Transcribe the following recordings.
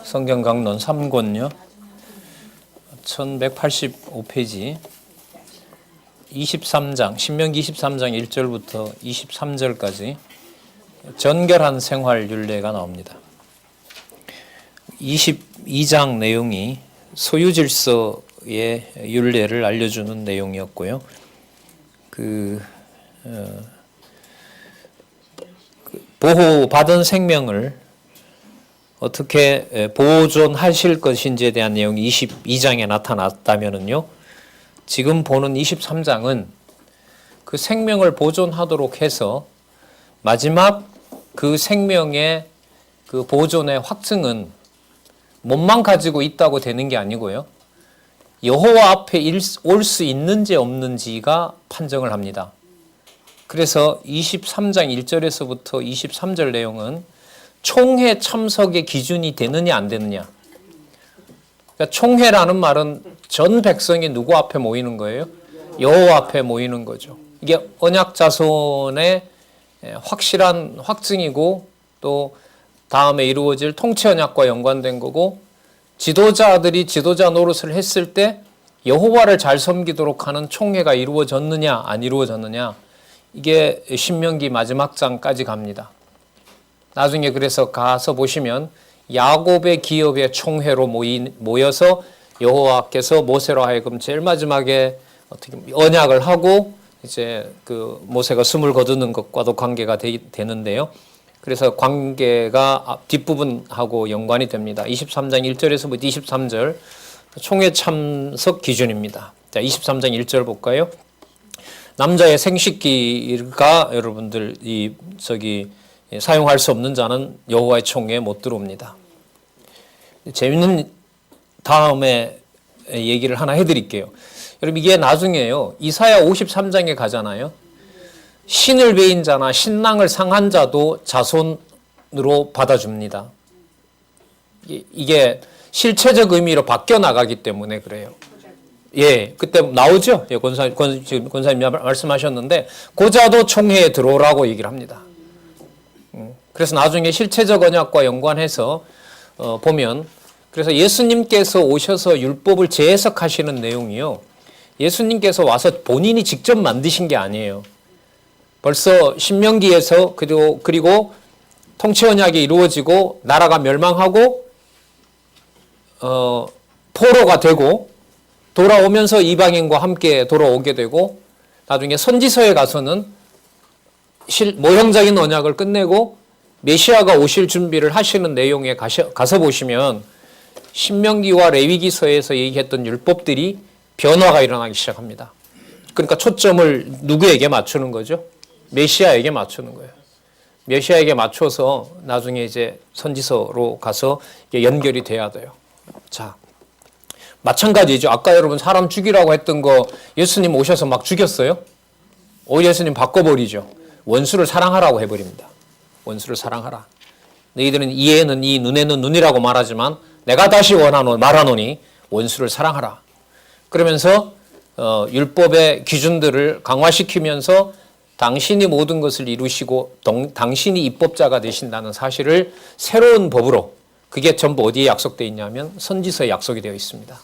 성경 강론 3권요. 1185페이지 23장, 신명기 23장 1절부터 23절까지 전결한 생활 율례가 나옵니다. 22장 내용이 소유질서의 율례를 알려주는 내용이었고요. 보호받은 생명을 어떻게 보존하실 것인지에 대한 내용이 22장에 나타났다면은요, 지금 보는 23장은 그 생명을 보존하도록 해서 마지막 그 생명의 그 보존의 확증은 몸만 가지고 있다고 되는 게 아니고요, 여호와 앞에 올 수 있는지 없는지가 판정을 합니다. 그래서 23장 1절에서부터 23절 내용은 총회 참석의 기준이 되느냐 안 되느냐. 그러니까 총회라는 말은 전 백성이 누구 앞에 모이는 거예요? 여호와 앞에 모이는 거죠. 이게 언약 자손의 확실한 확증이고 또 다음에 이루어질 통치 언약과 연관된 거고, 지도자들이 지도자 노릇을 했을 때 여호와를 잘 섬기도록 하는 총회가 이루어졌느냐 안 이루어졌느냐, 이게 신명기 마지막 장까지 갑니다. 나중에 그래서 가서 보시면 야곱의 기업의 총회로 모여서 여호와께서 모세로 하여금 제일 마지막에 어떻게 언약을 하고 이제 그 모세가 숨을 거두는 것과도 관계가 되는데요. 그래서 관계가 뒷부분하고 연관이 됩니다. 23장 1절에서부터 23절 총회 참석 기준입니다. 자, 23장 1절 볼까요? 남자의 생식기가 여러분들 사용할 수 없는 자는 여호와의 총회에 못 들어옵니다. 재밌는 다음에 얘기를 하나 해드릴게요. 여러분, 이게 나중에요, 이사야 53장에 가잖아요. 신을 베인 자나 신랑을 상한 자도 자손으로 받아줍니다. 이게 실체적 의미로 바뀌어 나가기 때문에 그래요. 예, 그때 나오죠. 예, 권사님 말씀하셨는데 고자도 총회에 들어오라고 얘기를 합니다. 그래서 나중에 실체적 언약과 연관해서 보면, 그래서 예수님께서 오셔서 율법을 재해석하시는 내용이요, 예수님께서 와서 본인이 직접 만드신 게 아니에요. 벌써 신명기에서 그리고 통치 언약이 이루어지고 나라가 멸망하고 포로가 되고 돌아오면서 이방인과 함께 돌아오게 되고, 나중에 선지서에 가서는 모형적인 언약을 끝내고 메시아가 오실 준비를 하시는 내용에 가서 보시면 신명기와 레위기서에서 얘기했던 율법들이 변화가 일어나기 시작합니다. 그러니까 초점을 누구에게 맞추는 거죠? 메시아에게 맞추는 거예요. 메시아에게 맞춰서 나중에 이제 선지서로 가서 연결이 돼야 돼요. 자, 마찬가지죠. 아까 여러분 사람 죽이라고 했던 거 예수님 오셔서 막 죽였어요? 예수님 바꿔버리죠. 원수를 사랑하라고 해버립니다. 원수를 사랑하라. 너희들은 이에는 이, 눈에는 눈이라고 말하지만 내가 다시 말하노니 원수를 사랑하라. 그러면서 율법의 기준들을 강화시키면서 당신이 모든 것을 이루시고 당신이 입법자가 되신다는 사실을 새로운 법으로, 그게 전부 어디에 약속되어 있냐면 선지서에 약속이 되어 있습니다.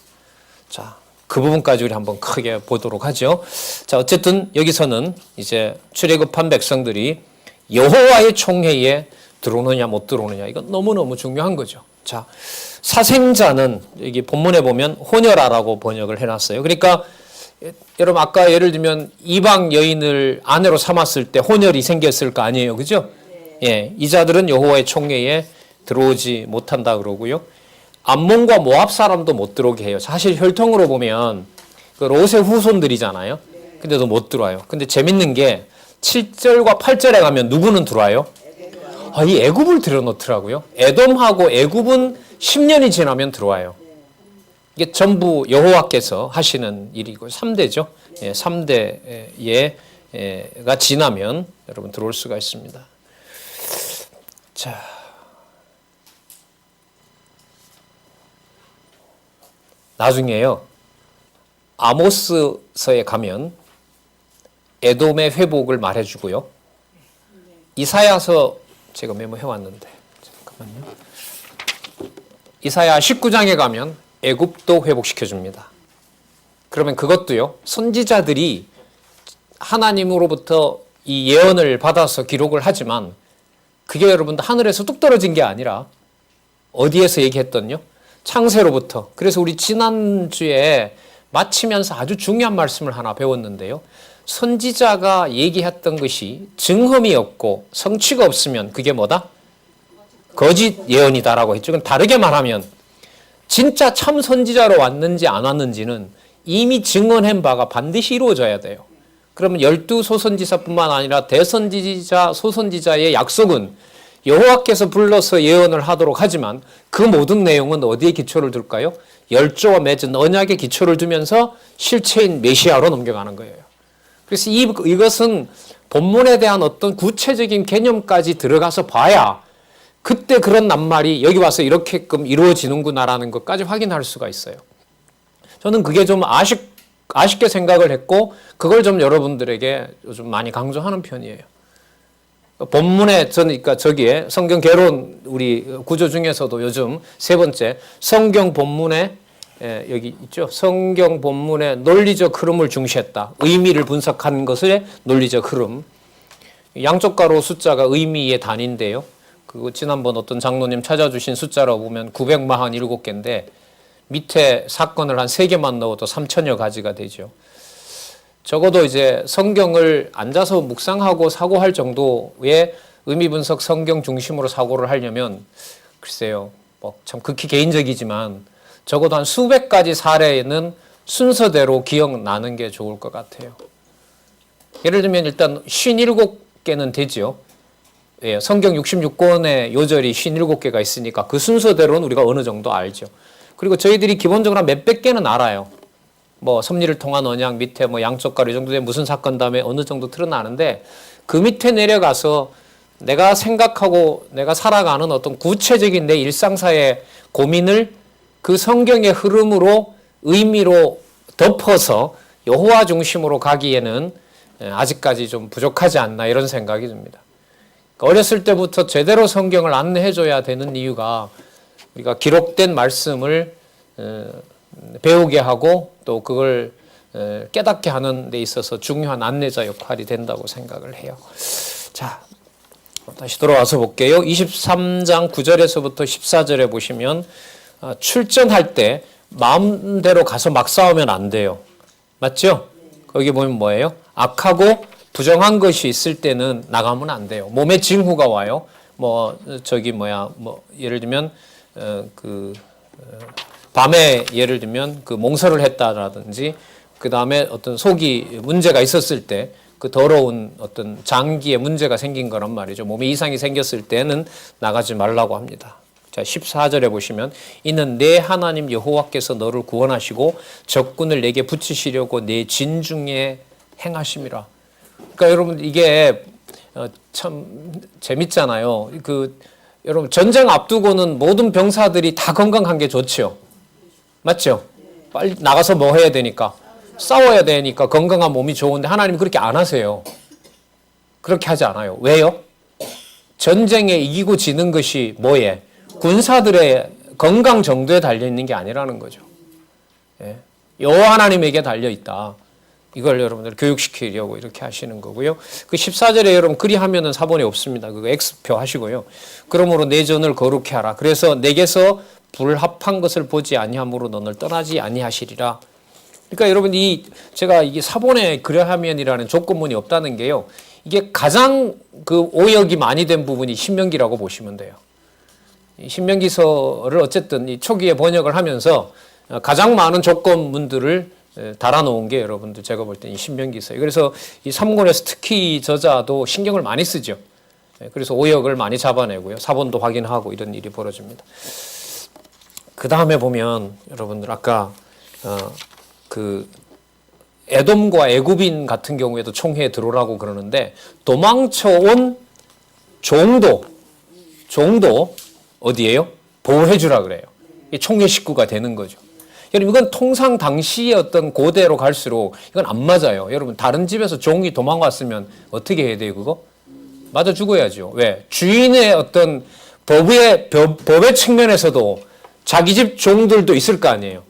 자, 그 부분까지 우리 한번 크게 보도록 하죠. 자, 어쨌든 여기서는 이제 출애굽한 백성들이 여호와의 총회에 들어오느냐 못 들어오느냐, 이건 너무너무 중요한 거죠. 자, 사생자는 여기 본문에 보면 호녀라라고 번역을 해놨어요. 그러니까 여러분, 아까 예를 들면 이방 여인을 아내로 삼았을 때 혼혈이 생겼을 거 아니에요, 그죠? 예, 이 자들은 여호와의 총회에 들어오지 못한다 그러고요. 암몬과 모압 사람도 못 들어오게 해요. 사실 혈통으로 보면 그 롯의 후손들이잖아요. 근데도 못 들어와요. 근데 재밌는 게 7절과 8절에 가면 누구는 들어와요? 이 애굽을 들여놓더라고요. 에돔하고 애굽은 10년이 지나면 들어와요. 이게 전부 여호와께서 하시는 일이고 3대죠. 3대가 지나면 여러분 들어올 수가 있습니다. 자, 나중에요, 아모스서에 가면 에돔의 회복을 말해주고요. 이사야서 제가 메모해 왔는데 잠깐만요. 이사야 19장에 가면 애굽도 회복시켜 줍니다. 그러면 그것도요, 선지자들이 하나님으로부터 이 예언을 받아서 기록을 하지만 그게 여러분들 하늘에서 뚝 떨어진 게 아니라 어디에서 얘기했던요? 창세로부터. 그래서 우리 지난주에 마치면서 아주 중요한 말씀을 하나 배웠는데요. 선지자가 얘기했던 것이 증험이 없고 성취가 없으면 그게 뭐다? 거짓 예언이다라고 했죠. 그럼 다르게 말하면 진짜 참 선지자로 왔는지 안 왔는지는 이미 증언한 바가 반드시 이루어져야 돼요. 그러면 12소선지자뿐만 아니라 대선지자, 소선지자의 약속은 여호와께서 불러서 예언을 하도록 하지만 그 모든 내용은 어디에 기초를 둘까요? 열조와 맺은 언약에 기초를 두면서 실체인 메시아로 넘겨가는 거예요. 그래서 이것은 본문에 대한 어떤 구체적인 개념까지 들어가서 봐야 그때 그런 낱말이 여기 와서 이렇게끔 이루어지는구나라는 것까지 확인할 수가 있어요. 저는 그게 좀 아쉽게 생각을 했고 그걸 좀 여러분들에게 요즘 많이 강조하는 편이에요. 본문에 그러니까 저기에 성경 개론 우리 구조 중에서도 요즘 세 번째 성경 본문에 여기 있죠. 성경 본문의 논리적 흐름을 중시했다. 의미를 분석한 것의 논리적 흐름. 양쪽 가로 숫자가 의미의 단위인데요. 그 지난번 어떤 장로님 찾아주신 숫자로 보면 947개인데 밑에 사건을 한 3개만 넣어도 3천여 가지가 되죠. 적어도 이제 성경을 앉아서 묵상하고 사고할 정도의 의미 분석 성경 중심으로 사고를 하려면 글쎄요, 뭐 참 극히 개인적이지만 적어도 한 수백 가지 사례는 순서대로 기억나는 게 좋을 것 같아요. 예를 들면 일단 57개는 되죠. 예, 성경 66권의 요절이 57개가 있으니까 그 순서대로는 우리가 어느 정도 알죠. 그리고 저희들이 기본적으로 한 몇백 개는 알아요. 뭐 섭리를 통한 언약 밑에 뭐 양쪽 가로 이 정도 된 무슨 사건 다음에 어느 정도 드러나는데 그 밑에 내려가서 내가 생각하고 내가 살아가는 어떤 구체적인 내 일상사의 고민을 그 성경의 흐름으로 의미로 덮어서 여호와 중심으로 가기에는 아직까지 좀 부족하지 않나 이런 생각이 듭니다. 어렸을 때부터 제대로 성경을 안내해줘야 되는 이유가 우리가 기록된 말씀을 배우게 하고 또 그걸 깨닫게 하는 데 있어서 중요한 안내자 역할이 된다고 생각을 해요. 자, 다시 돌아와서 볼게요. 23장 9절에서부터 14절에 보시면 출전할 때 마음대로 가서 막 싸우면 안 돼요. 맞죠? 거기 보면 뭐예요? 악하고 부정한 것이 있을 때는 나가면 안 돼요. 몸에 징후가 와요. 예를 들면 밤에 예를 들면 그 몽설을 했다라든지 그 다음에 어떤 속이 문제가 있었을 때 그 더러운 어떤 장기에 문제가 생긴 거란 말이죠. 몸에 이상이 생겼을 때는 나가지 말라고 합니다. 자, 14절에 보시면 이는 내 하나님 여호와께서 너를 구원하시고 적군을 내게 붙이시려고 내 진중에 행하심이라. 그러니까 여러분 이게 참 재밌잖아요. 여러분 전쟁 앞두고는 모든 병사들이 다 건강한 게 좋죠. 맞죠? 빨리 나가서 뭐 해야 되니까? 싸워야 되니까 건강한 몸이 좋은데 하나님은 그렇게 안 하세요. 그렇게 하지 않아요. 왜요? 전쟁에 이기고 지는 것이 뭐에? 군사들의 건강 정도에 달려있는 게 아니라는 거죠. 예. 여호와 하나님에게 달려있다. 이걸 여러분들 교육시키려고 이렇게 하시는 거고요. 그 14절에 여러분 그리하면은 사본이 없습니다. 그거 X표 하시고요. 그러므로 내 전을 거룩히 하라. 그래서 내게서 불합한 것을 보지 아니함으로 너를 떠나지 아니하시리라. 그러니까 여러분 제가 이게 사본에 그리하면이라는 조건문이 없다는 게요. 이게 가장 그 오역이 많이 된 부분이 신명기라고 보시면 돼요. 신명기서를 어쨌든 이 초기에 번역을 하면서 가장 많은 조건문들을 달아놓은 게 여러분들 제가 볼 때 이 신명기서예요. 그래서 이 3권에서 특히 저자도 신경을 많이 쓰죠. 그래서 오역을 많이 잡아내고요. 사본도 확인하고 이런 일이 벌어집니다. 그 다음에 보면 여러분들 아까 에돔과 애굽인 같은 경우에도 총회에 들어오라고 그러는데 도망쳐온 종도 어디예요? 보호해주라 그래요. 총회 식구가 되는 거죠. 여러분 이건 통상 당시의 어떤 고대로 갈수록 이건 안 맞아요. 여러분 다른 집에서 종이 도망왔으면 어떻게 해야 돼요 그거? 맞아 죽어야죠. 왜? 주인의 어떤 법의 측면에서도 자기 집 종들도 있을 거 아니에요.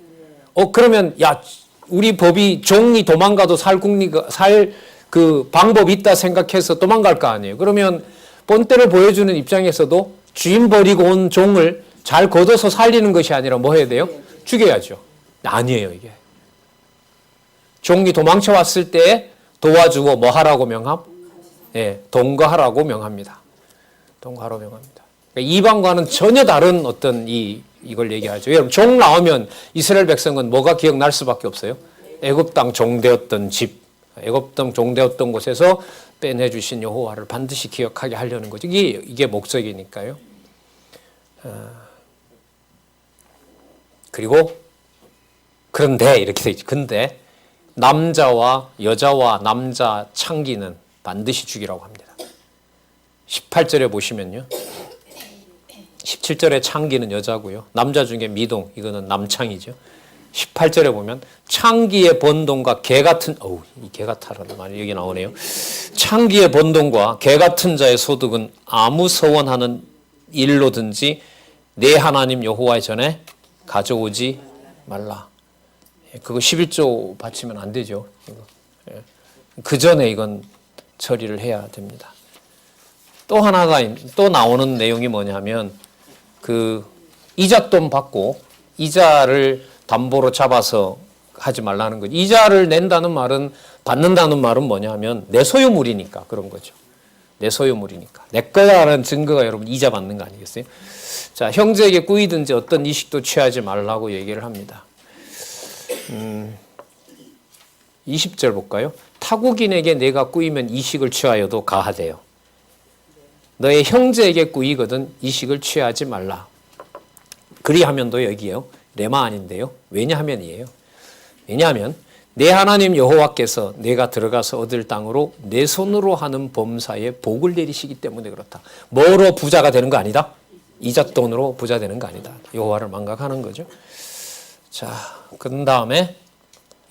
그러면 야, 우리 법이 종이 도망가도 살 그 방법이 있다 생각해서 도망갈 거 아니에요. 그러면 본때를 보여주는 입장에서도 주인 버리고 온 종을 잘 걷어서 살리는 것이 아니라 뭐 해야 돼요? 죽여야죠. 아니에요, 이게. 종이 도망쳐 왔을 때 도와주고 뭐 하라고 명함? 예, 동거하라고 명합니다. 동거하라고 명합니다. 그러니까 이방과는 전혀 다른 어떤 이걸 얘기하죠. 여러분, 종 나오면 이스라엘 백성은 뭐가 기억날 수밖에 없어요? 애굽 땅 종되었던 집, 애굽 땅 종되었던 곳에서 빼내주신 여호와를 반드시 기억하게 하려는 거죠. 이게 목적이니까요. 그리고 그런데 이렇게 돼 있죠. 근데 남자와 여자와 남자 창기는 반드시 죽이라고 합니다. 18절에 보시면요. 17절에 창기는 여자고요. 남자 중에 미동, 이거는 남창이죠. 18절에 보면 창기의 번동과 개 같은, 이 개 같아라는 말이 여기 나오네요. 창기의 번동과 개 같은 자의 소득은 아무 서원하는 일로든지 내 하나님 여호와의 전에 가져오지 말라. 그거 11조 바치면 안 되죠. 그 전에 이건 처리를 해야 됩니다. 또 하나가 또 나오는 내용이 뭐냐면 그 이잣돈 받고 이자를 담보로 잡아서 하지 말라는 거죠. 이자를 낸다는 말은 받는다는 말은 뭐냐면 내 소유물이니까 그런 거죠. 내 소유물이니까. 내 거라는 증거가 여러분 이자 받는 거 아니겠어요? 자, 형제에게 꾸이든지 어떤 이식도 취하지 말라고 얘기를 합니다. 20절 볼까요? 타국인에게 내가 꾸이면 이식을 취하여도 가하되요. 너의 형제에게 꾸이거든 이식을 취하지 말라. 그리하면도 여기요. 레마 아닌데요. 왜냐하면이에요. 왜냐하면 내 하나님 여호와께서 내가 들어가서 얻을 땅으로 내 손으로 하는 범사에 복을 내리시기 때문에 그렇다. 뭐로 부자가 되는 거 아니다? 이잣돈으로 부자 되는 거 아니다. 여호와를 망각하는 거죠. 자, 그 다음에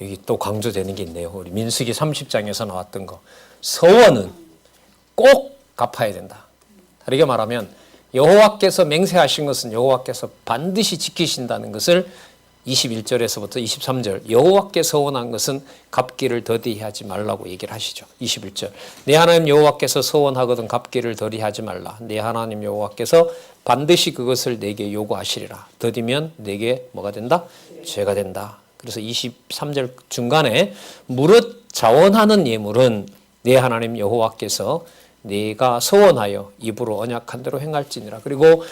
여기 또 강조되는 게 있네요. 우리 민수기 30장에서 나왔던 거. 서원은 꼭 갚아야 된다. 다르게 말하면 여호와께서 맹세하신 것은 여호와께서 반드시 지키신다는 것을 21절에서부터 23절 여호와께 서원한 것은 갚기를 더디하지 말라고 얘기를 하시죠. 21절 내 하나님 여호와께서 서원하거든 갚기를 더디하지 말라. 내 하나님 여호와께서 반드시 그것을 내게 요구하시리라. 더디면 내게 뭐가 된다? 죄가 된다. 그래서 23절 중간에 무릇 자원하는 예물은 내 하나님 여호와께서 네가 서원하여 입으로 언약한 대로 행할지니라. 그리고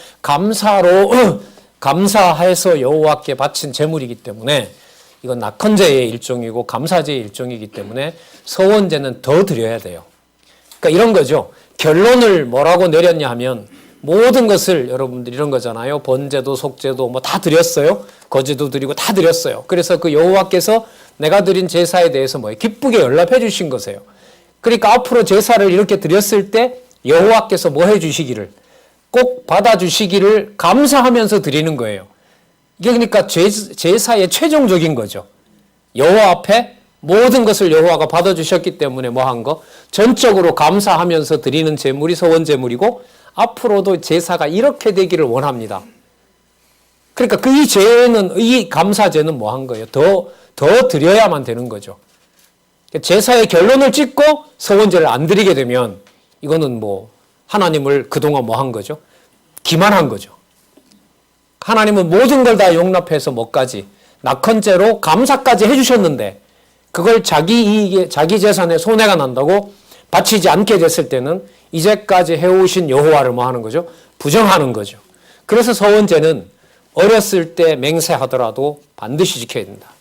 감사해서 여호와께 바친 제물이기 때문에 이건 낙헌제의 일종이고 감사제의 일종이기 때문에 서원제는 더 드려야 돼요. 그러니까 이런 거죠. 결론을 뭐라고 내렸냐 하면 모든 것을 여러분들 이런 거잖아요. 번제도 속제도 뭐 다 드렸어요. 거제도 드리고 다 드렸어요. 그래서 그 여호와께서 내가 드린 제사에 대해서 뭐예요? 기쁘게 연락해 주신 거세요. 그러니까 앞으로 제사를 이렇게 드렸을 때 여호와께서 뭐 해주시기를 꼭 받아주시기를 감사하면서 드리는 거예요. 이게 그러니까 제사의 최종적인 거죠. 여호와 앞에 모든 것을 여호와가 받아주셨기 때문에 뭐 한 거? 전적으로 감사하면서 드리는 제물이 서원제물이고 앞으로도 제사가 이렇게 되기를 원합니다. 그러니까 이 감사제는 뭐 한 거예요? 더 드려야만 되는 거죠. 제사의 결론을 찍고 서원제를 안 드리게 되면 이거는 뭐 하나님을 그동안 뭐 한 거죠? 기만한 거죠. 하나님은 모든 걸 다 용납해서 뭐까지 낙헌제로 감사까지 해주셨는데 그걸 자기 재산에 손해가 난다고 바치지 않게 됐을 때는 이제까지 해오신 여호와를 뭐 하는 거죠? 부정하는 거죠. 그래서 서원제는 어렸을 때 맹세하더라도 반드시 지켜야 된다.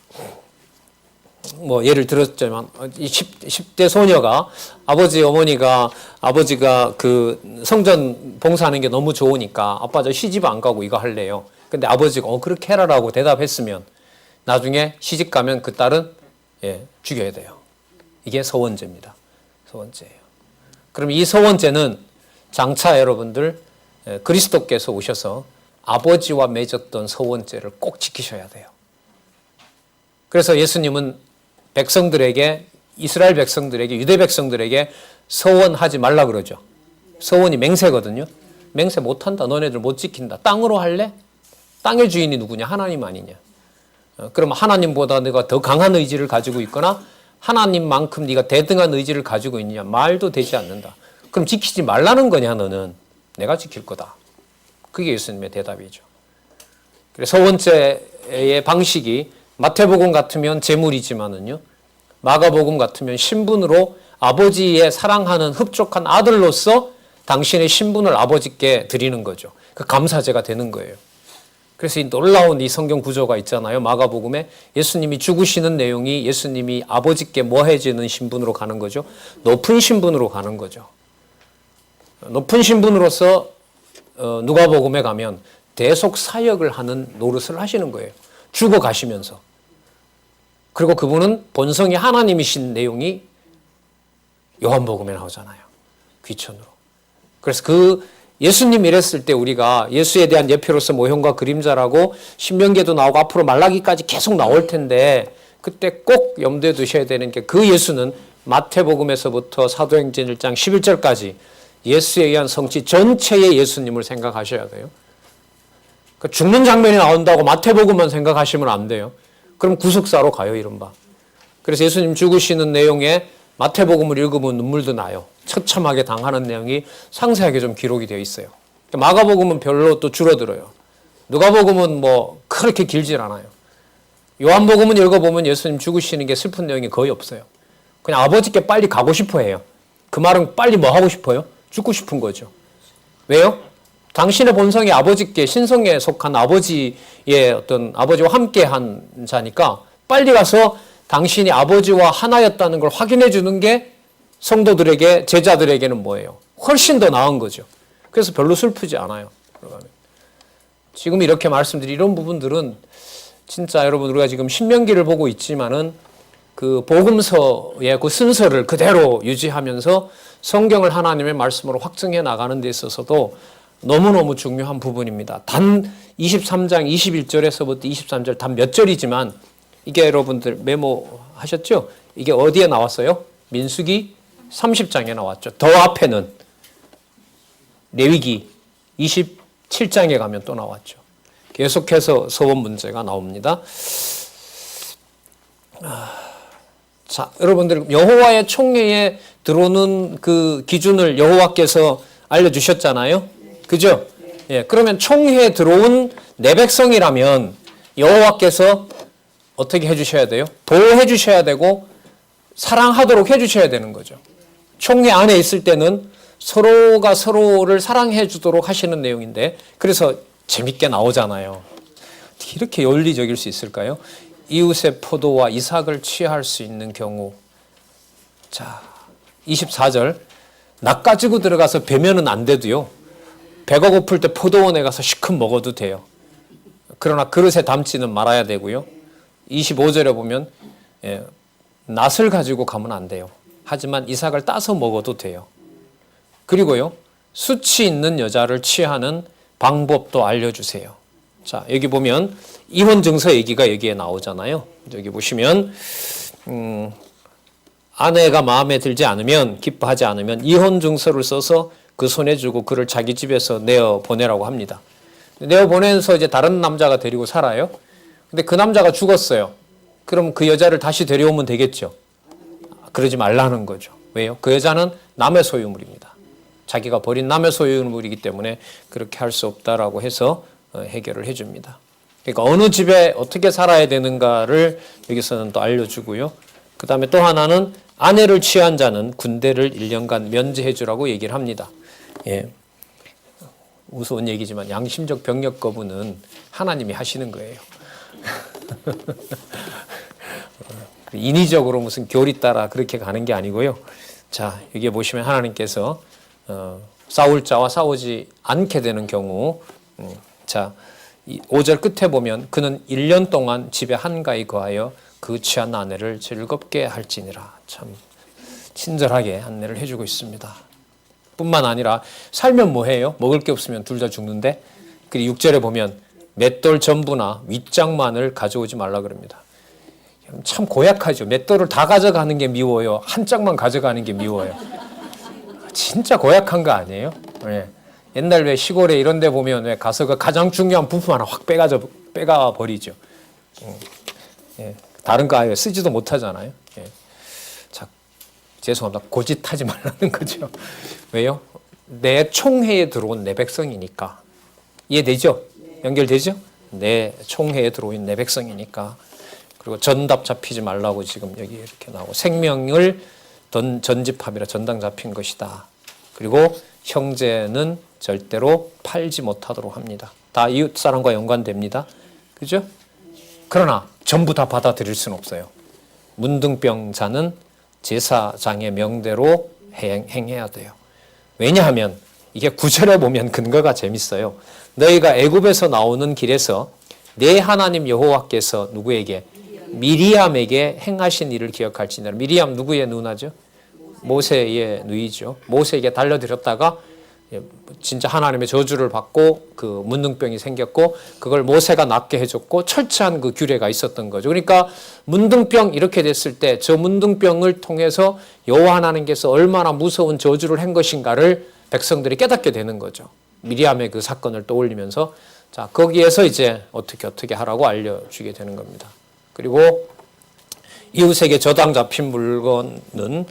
뭐 예를 들었지만 10대 소녀가 어머니가 아버지가 그 성전 봉사하는 게 너무 좋으니까 아빠 저 시집 안 가고 이거 할래요. 근데 아버지가 그렇게 해라라고 대답했으면 나중에 시집 가면 그 딸은 죽여야 돼요. 이게 서원제입니다. 서원제예요. 그럼 이 서원제는 장차 여러분들 그리스도께서 오셔서 아버지와 맺었던 서원제를 꼭 지키셔야 돼요. 그래서 예수님은 백성들에게 이스라엘 백성들에게 유대 백성들에게 서원하지 말라 그러죠. 서원이 맹세거든요. 맹세 못한다. 너네들 못 지킨다. 땅으로 할래? 땅의 주인이 누구냐? 하나님 아니냐? 그럼 하나님보다 내가 더 강한 의지를 가지고 있거나 하나님만큼 네가 대등한 의지를 가지고 있느냐? 말도 되지 않는다. 그럼 지키지 말라는 거냐 너는? 내가 지킬 거다. 그게 예수님의 대답이죠. 그래서 첫 번째의 방식이 마태복음 같으면 제물이지만은요, 마가복음 같으면 신분으로 아버지의 사랑하는 흡족한 아들로서 당신의 신분을 아버지께 드리는 거죠. 그 감사제가 되는 거예요. 그래서 이 놀라운 이 성경 구조가 있잖아요. 마가복음에 예수님이 죽으시는 내용이 예수님이 아버지께 모해지는 신분으로 가는 거죠. 높은 신분으로 가는 거죠. 높은 신분으로서 누가복음에 가면 대속 사역을 하는 노릇을 하시는 거예요. 죽어 가시면서. 그리고 그분은 본성이 하나님이신 내용이 요한복음에 나오잖아요. 귀천으로. 그래서 그 예수님 이랬을 때 우리가 예수에 대한 예표로서 모형과 그림자라고 신명기에도 나오고 앞으로 말라기까지 계속 나올 텐데 그때 꼭 염두에 두셔야 되는 게 그 예수는 마태복음에서부터 사도행전 1장 11절까지 예수에 의한 성취 전체의 예수님을 생각하셔야 돼요. 그러니까 죽는 장면이 나온다고 마태복음만 생각하시면 안 돼요. 그럼 구속사로 가요, 이른바. 그래서 예수님 죽으시는 내용에 마태복음을 읽으면 눈물도 나요. 처참하게 당하는 내용이 상세하게 좀 기록이 되어 있어요. 마가복음은 별로 또 줄어들어요. 누가복음은 뭐 그렇게 길질 않아요. 요한복음은 읽어보면 예수님 죽으시는 게 슬픈 내용이 거의 없어요. 그냥 아버지께 빨리 가고 싶어 해요. 그 말은 빨리 뭐 하고 싶어요? 죽고 싶은 거죠. 왜요? 당신의 본성이 아버지께 신성에 속한 아버지의 어떤 아버지와 함께 한 자니까 빨리 가서 당신이 아버지와 하나였다는 걸 확인해 주는 게 성도들에게, 제자들에게는 뭐예요? 훨씬 더 나은 거죠. 그래서 별로 슬프지 않아요. 지금 이렇게 말씀드린 이런 부분들은 진짜 여러분 우리가 지금 신명기를 보고 있지만은 그 복음서의 그 순서를 그대로 유지하면서 성경을 하나님의 말씀으로 확증해 나가는 데 있어서도 너무너무 중요한 부분입니다. 단 23장 21절에서부터 23절 단 몇 절이지만 이게 여러분들 메모하셨죠? 이게 어디에 나왔어요? 민수기 30장에 나왔죠. 더 앞에는 레위기 27장에 가면 또 나왔죠. 계속해서 서원 문제가 나옵니다. 자, 여러분들 여호와의 총회에 들어오는 그 기준을 여호와께서 알려주셨잖아요. 그죠? 예, 그러면 총회에 들어온 내 백성이라면 여호와께서 어떻게 해주셔야 돼요? 보호해 주셔야 되고 사랑하도록 해주셔야 되는 거죠. 총회 안에 있을 때는 서로가 서로를 사랑해 주도록 하시는 내용인데 그래서 재밌게 나오잖아요. 이렇게 논리적일 수 있을까요? 이웃의 포도와 이삭을 취할 수 있는 경우. 자, 24절. 낚 가지고 들어가서 배면은 안 돼도요. 배가 고플 때 포도원에 가서 시큼 먹어도 돼요. 그러나 그릇에 담지는 말아야 되고요. 25절에 보면 낫을 가지고 가면 안 돼요. 하지만 이삭을 따서 먹어도 돼요. 그리고요. 수치 있는 여자를 취하는 방법도 알려주세요. 자, 여기 보면 이혼 증서 얘기가 여기에 나오잖아요. 여기 보시면 아내가 마음에 들지 않으면, 기뻐하지 않으면 이혼 증서를 써서 그 손에 주고 그를 자기 집에서 내어 보내라고 합니다. 내어 보내서 이제 다른 남자가 데리고 살아요. 근데 그 남자가 죽었어요. 그럼 그 여자를 다시 데려오면 되겠죠. 그러지 말라는 거죠. 왜요? 그 여자는 남의 소유물입니다. 자기가 버린 남의 소유물이기 때문에 그렇게 할 수 없다라고 해서 해결을 해줍니다. 그러니까 어느 집에 어떻게 살아야 되는가를 여기서는 또 알려주고요. 그 다음에 또 하나는 아내를 취한 자는 군대를 1년간 면제해 주라고 얘기를 합니다. 예. 우스운 얘기지만 양심적 병력 거부는 하나님이 하시는 거예요. 인위적으로 무슨 교리 따라 그렇게 가는 게 아니고요. 자, 여기에 보시면 하나님께서 싸울 자와 싸우지 않게 되는 경우, 자, 5절 끝에 보면 그는 1년 동안 집에 한가히 거하여 그 취한 아내를 즐겁게 할지니라. 참 친절하게 안내를 해주고 있습니다. 뿐만 아니라 살면 뭐해요? 먹을 게 없으면 둘 다 죽는데. 그리고 6절에 보면 맷돌 전부나 윗장만을 가져오지 말라 그럽니다. 참 고약하죠. 맷돌을 다 가져가는 게 미워요. 한 짝만 가져가는 게 미워요. 진짜 고약한 거 아니에요? 네. 옛날 왜 시골에 이런 데 보면 왜 가서 그 가장 중요한 부품 하나 확 빼가 버리죠. 예. 다른 거 아예 쓰지도 못하잖아요. 예. 자, 죄송합니다. 고짓하지 말라는 거죠. 왜요? 내 총회에 들어온 내 백성이니까. 이해되죠? 연결되죠? 내 총회에 들어온 내 백성이니까. 그리고 전답 잡히지 말라고 지금 여기 이렇게 나오고, 생명을 전집합이라 전당 잡힌 것이다. 그리고 형제는 절대로 팔지 못하도록 합니다. 다 이웃 사람과 연관됩니다. 그죠? 그러나 전부 다 받아들일 수는 없어요. 문둥병자는 제사장의 명대로 행해야 돼요. 왜냐하면 이게 구절에 보면 근거가 재밌어요. 너희가 애굽에서 나오는 길에서 내 하나님 여호와께서 누구에게? 미리암에게 행하신 일을 기억할지니라. 미리암 누구의 누나죠? 모세의 누이죠. 모세에게 달려들었다가 진짜 하나님의 저주를 받고 그 문둥병이 생겼고, 그걸 모세가 낫게 해줬고 철저한 그 규례가 있었던 거죠. 그러니까 문둥병 이렇게 됐을 때 저 문둥병을 통해서 여호와 하나님께서 얼마나 무서운 저주를 한 것인가를 백성들이 깨닫게 되는 거죠. 미리암의 그 사건을 떠올리면서, 자, 거기에서 이제 어떻게 하라고 알려주게 되는 겁니다. 그리고 이웃에게 저당 잡힌 물건은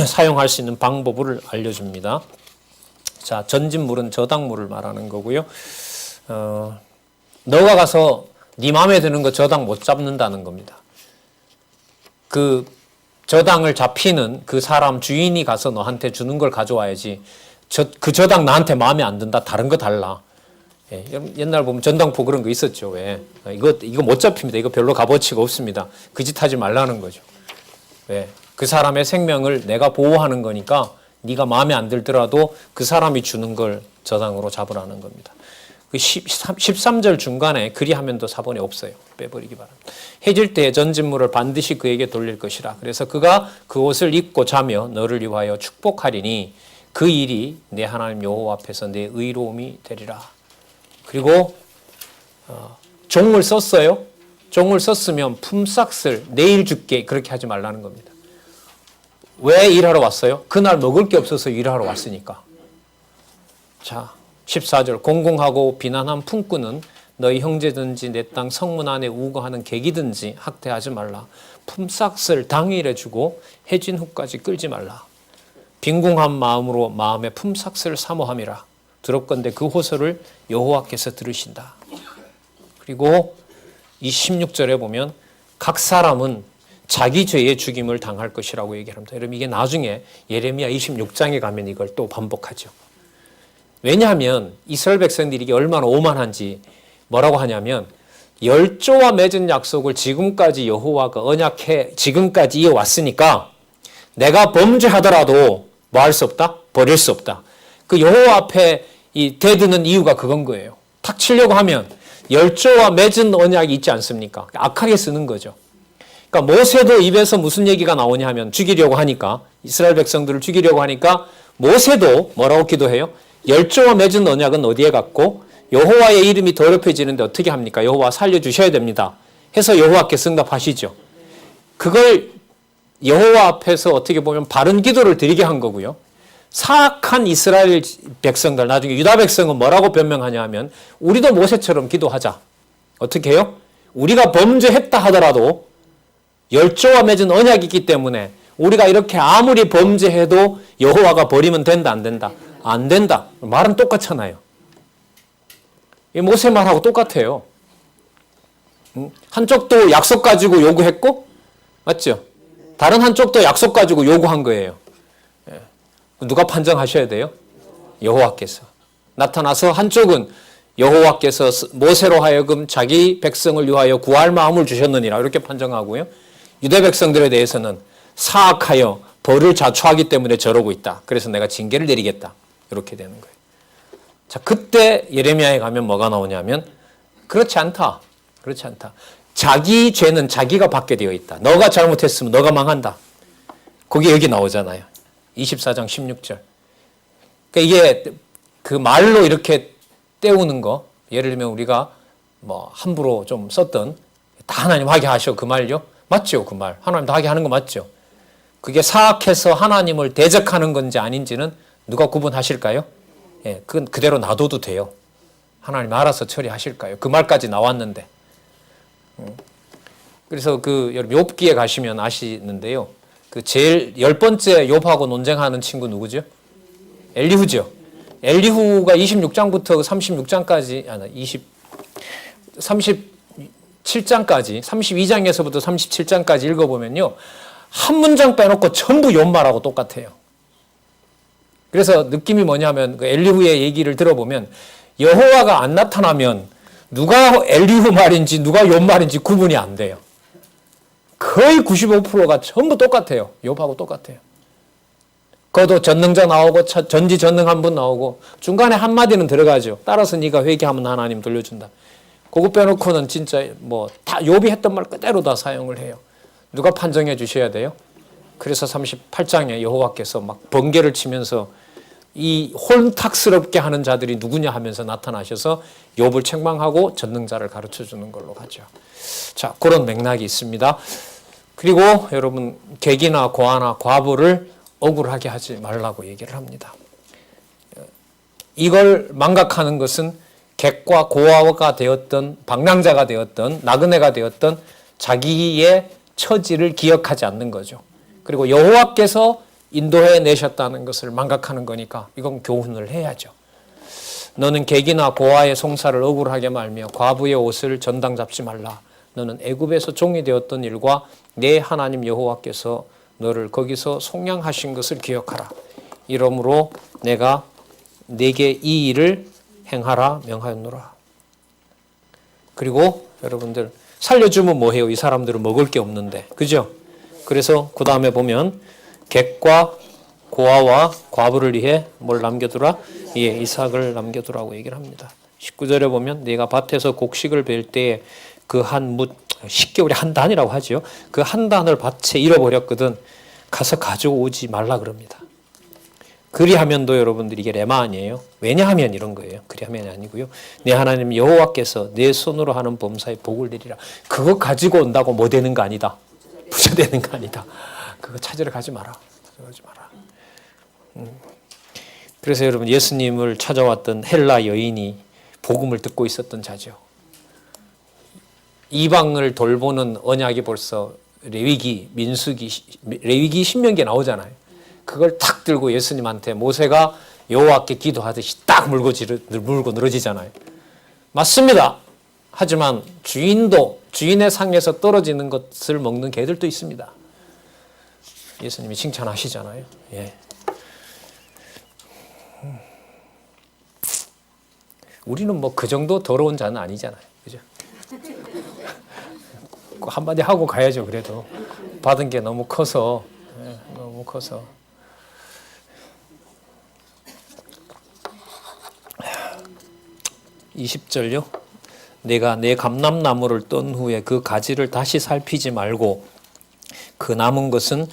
사용할 수 있는 방법을 알려줍니다. 자, 전진물은 저당물을 말하는 거고요. 너가 가서 네 마음에 드는 거 저당 못 잡는다는 겁니다. 그 저당을 잡히는 그 사람 주인이 가서 너한테 주는 걸 가져와야지, 그 저당 나한테 마음에 안 든다, 다른 거 달라. 예, 옛날 보면 전당포 그런 거 있었죠. 왜? 이거 못 잡힙니다. 이거 별로 값어치가 없습니다. 그 짓 하지 말라는 거죠. 왜? 그 사람의 생명을 내가 보호하는 거니까 네가 마음에 안 들더라도 그 사람이 주는 걸 저당으로 잡으라는 겁니다. 그 13절 중간에 그리하면 더 사본이 없어요. 빼버리기 바랍니다. 해질 때 전진물을 반드시 그에게 돌릴 것이라. 그래서 그가 그 옷을 입고 자며 너를 위하여 축복하리니 그 일이 내 하나님 여호와 앞에서 내 의로움이 되리라. 그리고 종을 썼어요. 종을 썼으면 품삯을 내일 줄게, 그렇게 하지 말라는 겁니다. 왜 일하러 왔어요? 그날 먹을 게 없어서 일하러 왔으니까. 자, 14절 공공하고 비난한 품꾼은 너희 형제든지 내 땅 성문 안에 우거하는 객이든지 학대하지 말라. 품삯을 당일에 주고 해진 후까지 끌지 말라. 빈궁한 마음으로 마음의 품삯을 사모함이라. 들었건대 그 호소를 여호와께서 들으신다. 그리고 이 16절에 보면 각 사람은 자기 죄의 죽임을 당할 것이라고 얘기합니다. 여러분, 이게 나중에 예레미야 26장에 가면 이걸 또 반복하죠. 왜냐하면 이스라엘 백성들이 이게 얼마나 오만한지 뭐라고 하냐면, 열조와 맺은 약속을 지금까지 여호와가 언약해 지금까지 이어왔으니까 내가 범죄하더라도 뭐 할 수 없다? 버릴 수 없다. 그 여호와 앞에 이 대드는 이유가 그건 거예요. 탁 치려고 하면 열조와 맺은 언약이 있지 않습니까? 악하게 쓰는 거죠. 그러니까 모세도 입에서 무슨 얘기가 나오냐 하면 죽이려고 하니까, 이스라엘 백성들을 죽이려고 하니까 모세도 뭐라고 기도해요? 열조와 맺은 언약은 어디에 갔고 여호와의 이름이 더럽혀지는데 어떻게 합니까? 여호와 살려주셔야 됩니다 해서 여호와께 응답하시죠. 그걸 여호와 앞에서 어떻게 보면 바른 기도를 드리게 한 거고요. 사악한 이스라엘 백성들, 나중에 유다 백성은 뭐라고 변명하냐 하면, 우리도 모세처럼 기도하자. 어떻게 해요? 우리가 범죄했다 하더라도 열조와 맺은 언약이 있기 때문에 우리가 이렇게 아무리 범죄해도 여호와가 버리면 된다, 안 된다? 안 된다. 말은 똑같잖아요. 이 모세 말하고 똑같아요. 한쪽도 약속 가지고 요구했고, 맞죠? 다른 한쪽도 약속 가지고 요구한 거예요. 누가 판정하셔야 돼요? 여호와께서. 나타나서 한쪽은 여호와께서 모세로 하여금 자기 백성을 위하여 구할 마음을 주셨느니라 이렇게 판정하고요. 유대 백성들에 대해서는 사악하여 벌을 자초하기 때문에 저러고 있다. 그래서 내가 징계를 내리겠다. 이렇게 되는 거예요. 자, 그때 예레미야에 가면 뭐가 나오냐면, 그렇지 않다. 그렇지 않다. 자기 죄는 자기가 받게 되어 있다. 너가 잘못했으면 너가 망한다. 그게 여기 나오잖아요. 24장 16절. 그러니까 이게 그 말로 이렇게 때우는 거, 예를 들면 우리가 뭐 함부로 좀 썼던 다 하나님 하게 하셔, 그 말요? 맞죠? 그 말. 하나님 다 하게 하는 거 맞죠? 그게 사악해서 하나님을 대적하는 건지 아닌지는 누가 구분하실까요? 예, 그건 그대로 놔둬도 돼요. 하나님 알아서 처리하실 거예요. 그 말까지 나왔는데. 그래서 여러분 욥기에 가시면 아시는데요. 그 제일 10번째 욥하고 논쟁하는 친구 누구죠? 엘리후죠. 엘리후가 26장부터 36장까지, 37장까지, 32장에서부터 37장까지 읽어보면요. 한 문장 빼놓고 전부 욥 말하고 똑같아요. 그래서 느낌이 뭐냐면 그 엘리후의 얘기를 들어보면 여호와가 안 나타나면 누가 엘리후 말인지 누가 욥 말인지 구분이 안 돼요. 거의 95%가 전부 똑같아요. 욥하고 똑같아요. 그것도 전능자 나오고 전지전능한 분 나오고 중간에 한마디는 들어가죠. 따라서 네가 회개하면 하나님 돌려준다. 그거 빼놓고는 진짜 다 욥이 했던 말 그대로 다 사용을 해요. 누가 판정해 주셔야 돼요? 그래서 38장에 여호와께서 막 번개를 치면서 이 혼탁스럽게 하는 자들이 누구냐 하면서 나타나셔서 욥을 책망하고 전능자를 가르쳐 주는 걸로 가죠. 자, 그런 맥락이 있습니다. 그리고 여러분 객이나 고아나 과부를 억울하게 하지 말라고 얘기를 합니다. 이걸 망각하는 것은 객과 고아가 되었던 방랑자가 되었던 나그네가 되었던 자기의 처지를 기억하지 않는 거죠. 그리고 여호와께서 인도해 내셨다는 것을 망각하는 거니까 이건 교훈을 해야죠. 너는 객이나 고아의 송사를 억울하게 말며 과부의 옷을 전당 잡지 말라. 너는 애굽에서 종이 되었던 일과 내 하나님 여호와께서 너를 거기서 속량하신 것을 기억하라. 이러므로 내가 네게 이 일을 행하라 명하였노라. 그리고 여러분들 살려주면 뭐해요? 이 사람들은 먹을 게 없는데, 그죠? 그래서 그 다음에 보면 객과 고아와 과부를 위해 뭘 남겨두라? 예, 이삭을 남겨두라고 얘기를 합니다. 19절에 보면 네가 밭에서 곡식을 벨 때에 그 한 뭇, 쉽게 우리 한 단이라고 하죠. 그 한 단을 밭에 잃어버렸거든 가서 가져오지 말라 그럽니다. 그리하면도 여러분들 이게 레마 아니에요. 왜냐하면 이런 거예요. 그리하면이 아니고요. 내 하나님 여호와께서 내 손으로 하는 범사에 복을 내리라. 그거 가지고 온다고 뭐 되는 거 아니다. 부자 되는 거 아니다. 그거 찾으러 가지 마라. 찾아가지 마라. 그래서 여러분 예수님을 찾아왔던 헬라 여인이 복음을 듣고 있었던 자죠. 이방을 돌보는 언약이 벌써 레위기, 민수기, 레위기 신명기에 나오잖아요. 그걸 탁 들고 예수님한테 모세가 여호와께 기도하듯이 딱 물고 늘어지잖아요. 맞습니다. 하지만 주인의 상에서 떨어지는 것을 먹는 개들도 있습니다. 예수님이 칭찬하시잖아요. 예. 우리는 뭐 그 정도 더러운 자는 아니잖아요. 그죠? 한마디 하고 가야죠. 그래도 받은 게 너무 커서. 예, 너무 커서. (20절요) 내가 내 감람나무를 떤 후에 그 가지를 다시 살피지 말고 그 남은 것은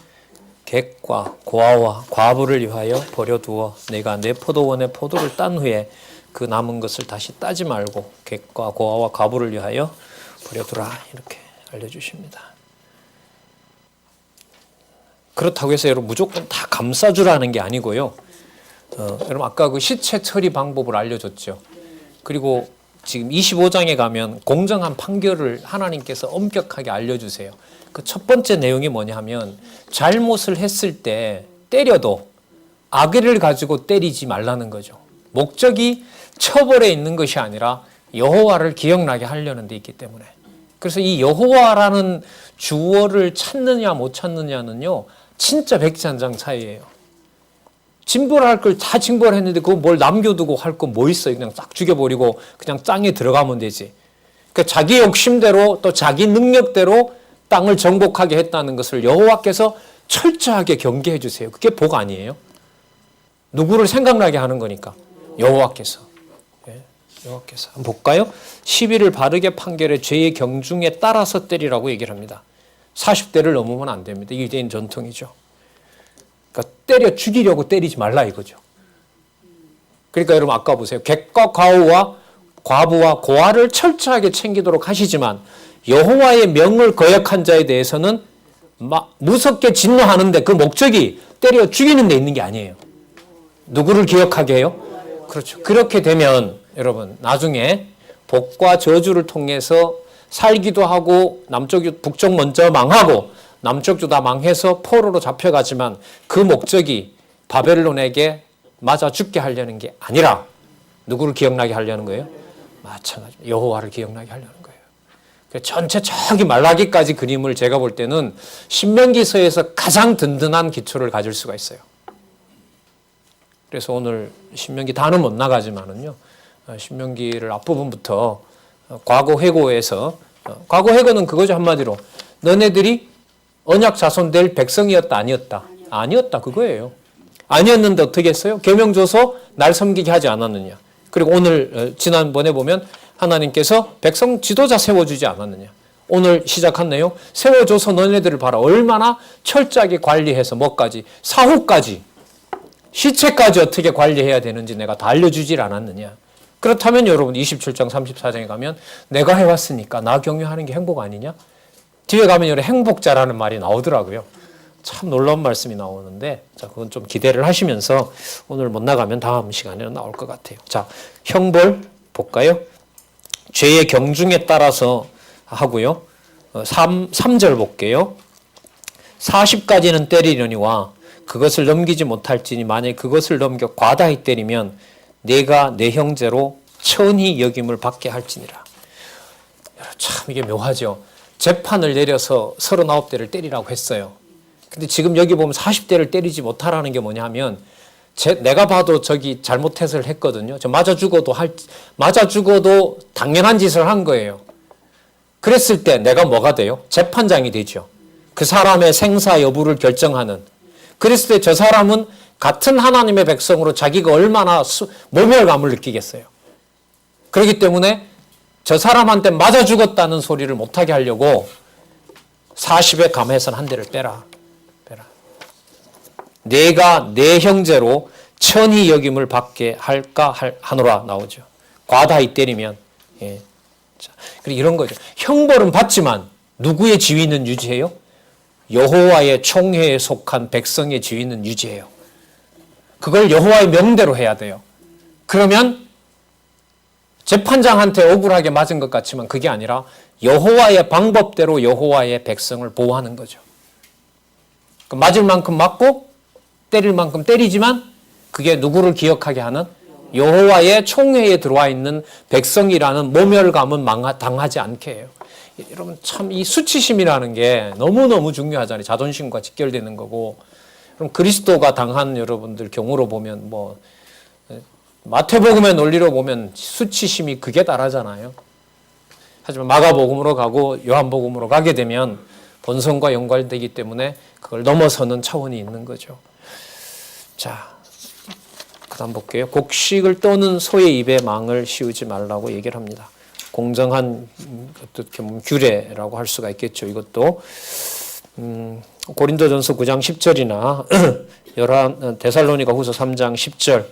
객과 고아와 과부를 위하여 버려두어 내가 내 포도원의 포도를 딴 후에 그 남은 것을 다시 따지 말고 객과 고아와 과부를 위하여 버려두라. 이렇게 알려주십니다. 그렇다고 해서 여러분 무조건 다 감싸주라는 게 아니고요. 여러분 아까 그 시체 처리 방법을 알려줬죠. 그리고 지금 25장에 가면 공정한 판결을 하나님께서 엄격하게 알려주세요. 그 첫 번째 내용이 뭐냐 하면 잘못을 했을 때 때려도 악의를 가지고 때리지 말라는 거죠. 목적이 처벌에 있는 것이 아니라 여호와를 기억나게 하려는 데 있기 때문에. 그래서 이 여호와라는 주어를 찾느냐 못 찾느냐는요. 진짜 백지한장 차이예요. 징벌할 걸 다 징벌했는데 그거 뭘 남겨두고 할 거 뭐 있어요. 그냥 싹 죽여버리고 그냥 땅에 들어가면 되지. 그러니까 자기 욕심대로 또 자기 능력대로 땅을 정복하게 했다는 것을 여호와께서 철저하게 경계해 주세요. 그게 복 아니에요? 누구를 생각나게 하는 거니까. 여호와께서. 예, 여호와께서. 한번 볼까요? 시비를 바르게 판결해 죄의 경중에 따라서 때리라고 얘기를 합니다. 40대를 넘으면 안 됩니다. 이게 유대인 전통이죠. 그러니까 때려 죽이려고 때리지 말라 이거죠. 그러니까 여러분 아까 보세요. 객과 과부와 고아를 철저하게 챙기도록 하시지만 여호와의 명을 거역한 자에 대해서는 막 무섭게 진노하는데 그 목적이 때려 죽이는 데 있는 게 아니에요. 누구를 기억하게 해요? 그렇죠. 그렇게 되면 여러분 나중에 복과 저주를 통해서 살기도 하고 남쪽 북쪽 먼저 망하고 남쪽도 다 망해서 포로로 잡혀가지만 그 목적이 바벨론에게 맞아 죽게 하려는 게 아니라 누구를 기억나게 하려는 거예요? 마찬가지 여호와를 기억나게 하려는 거예요. 전체 저기 말라기까지 그림을 제가 볼 때는 신명기서에서 가장 든든한 기초를 가질 수가 있어요. 그래서 오늘 신명기 다는 못 나가지만은요, 신명기를 앞부분부터 과거 회고에서 과거 회고는 그거죠. 한마디로 너네들이 언약 자손 될 백성이었다 아니었다? 아니었다 그거예요. 아니었는데 어떻게 했어요? 계명 줘서 날 섬기게 하지 않았느냐. 그리고 오늘 지난번에 보면 하나님께서 백성 지도자 세워주지 않았느냐. 오늘 시작한 내용 세워줘서 너네들을 봐라. 얼마나 철저하게 관리해서 뭐까지 사후까지 시체까지 어떻게 관리해야 되는지 내가 다 알려주질 않았느냐. 그렇다면 여러분 27장 34장에 가면 내가 해왔으니까 나 경유하는 게 행복 아니냐? 뒤에 가면 여기 행복자라는 말이 나오더라고요. 참 놀라운 말씀이 나오는데 자 그건 좀 기대를 하시면서 오늘 못 나가면 다음 시간에는 나올 것 같아요. 자 형벌 볼까요? 죄의 경중에 따라서 하고요. 3절 볼게요. 40까지는 때리려니와 그것을 넘기지 못할지니 만약 그것을 넘겨 과다히 때리면 내가 내 형제로 천히 여김을 받게 할지니라. 참 이게 묘하죠. 재판을 내려서 39대를 때리라고 했어요. 근데 지금 여기 보면 40대를 때리지 못하라는 게 뭐냐 하면 내가 봐도 저기 잘못해서 했거든요. 저 맞아 죽어도 당연한 짓을 한 거예요. 그랬을 때 내가 뭐가 돼요? 재판장이 되죠. 그 사람의 생사 여부를 결정하는. 그랬을 때 저 사람은 같은 하나님의 백성으로 자기가 얼마나 모멸감을 느끼겠어요. 그렇기 때문에 저 사람한테 맞아 죽었다는 소리를 못하게 하려고 40에 감해선 한 대를 빼라. 내가 내 형제로 천히 여김을 받게 할까 하노라 나오죠. 과다히 때리면. 예. 자, 그리고 이런 거죠. 형벌은 받지만 누구의 지위는 유지해요? 여호와의 총회에 속한 백성의 지위는 유지해요. 그걸 여호와의 명대로 해야 돼요. 그러면 재판장한테 억울하게 맞은 것 같지만 그게 아니라 여호와의 방법대로 여호와의 백성을 보호하는 거죠. 맞을 만큼 맞고 때릴 만큼 때리지만 그게 누구를 기억하게 하는 여호와의 총회에 들어와 있는 백성이라는 모멸감은 당하지 않게 해요. 여러분 참 이 수치심이라는 게 너무너무 중요하잖아요. 자존심과 직결되는 거고. 그럼 그리스도가 당한 여러분들 경우로 보면 뭐 마태복음의 논리로 보면 수치심이 극에 달하잖아요. 하지만 마가복음으로 가고 요한복음으로 가게 되면 본성과 연관되기 때문에 그걸 넘어서는 차원이 있는 거죠. 자, 그 다음 볼게요. 곡식을 떠는 소의 입에 망을 씌우지 말라고 얘기를 합니다. 공정한 어떻게 보면 규례라고 할 수가 있겠죠. 이것도 고린도전서 9장 10절이나 데살로니가 후서 3장 10절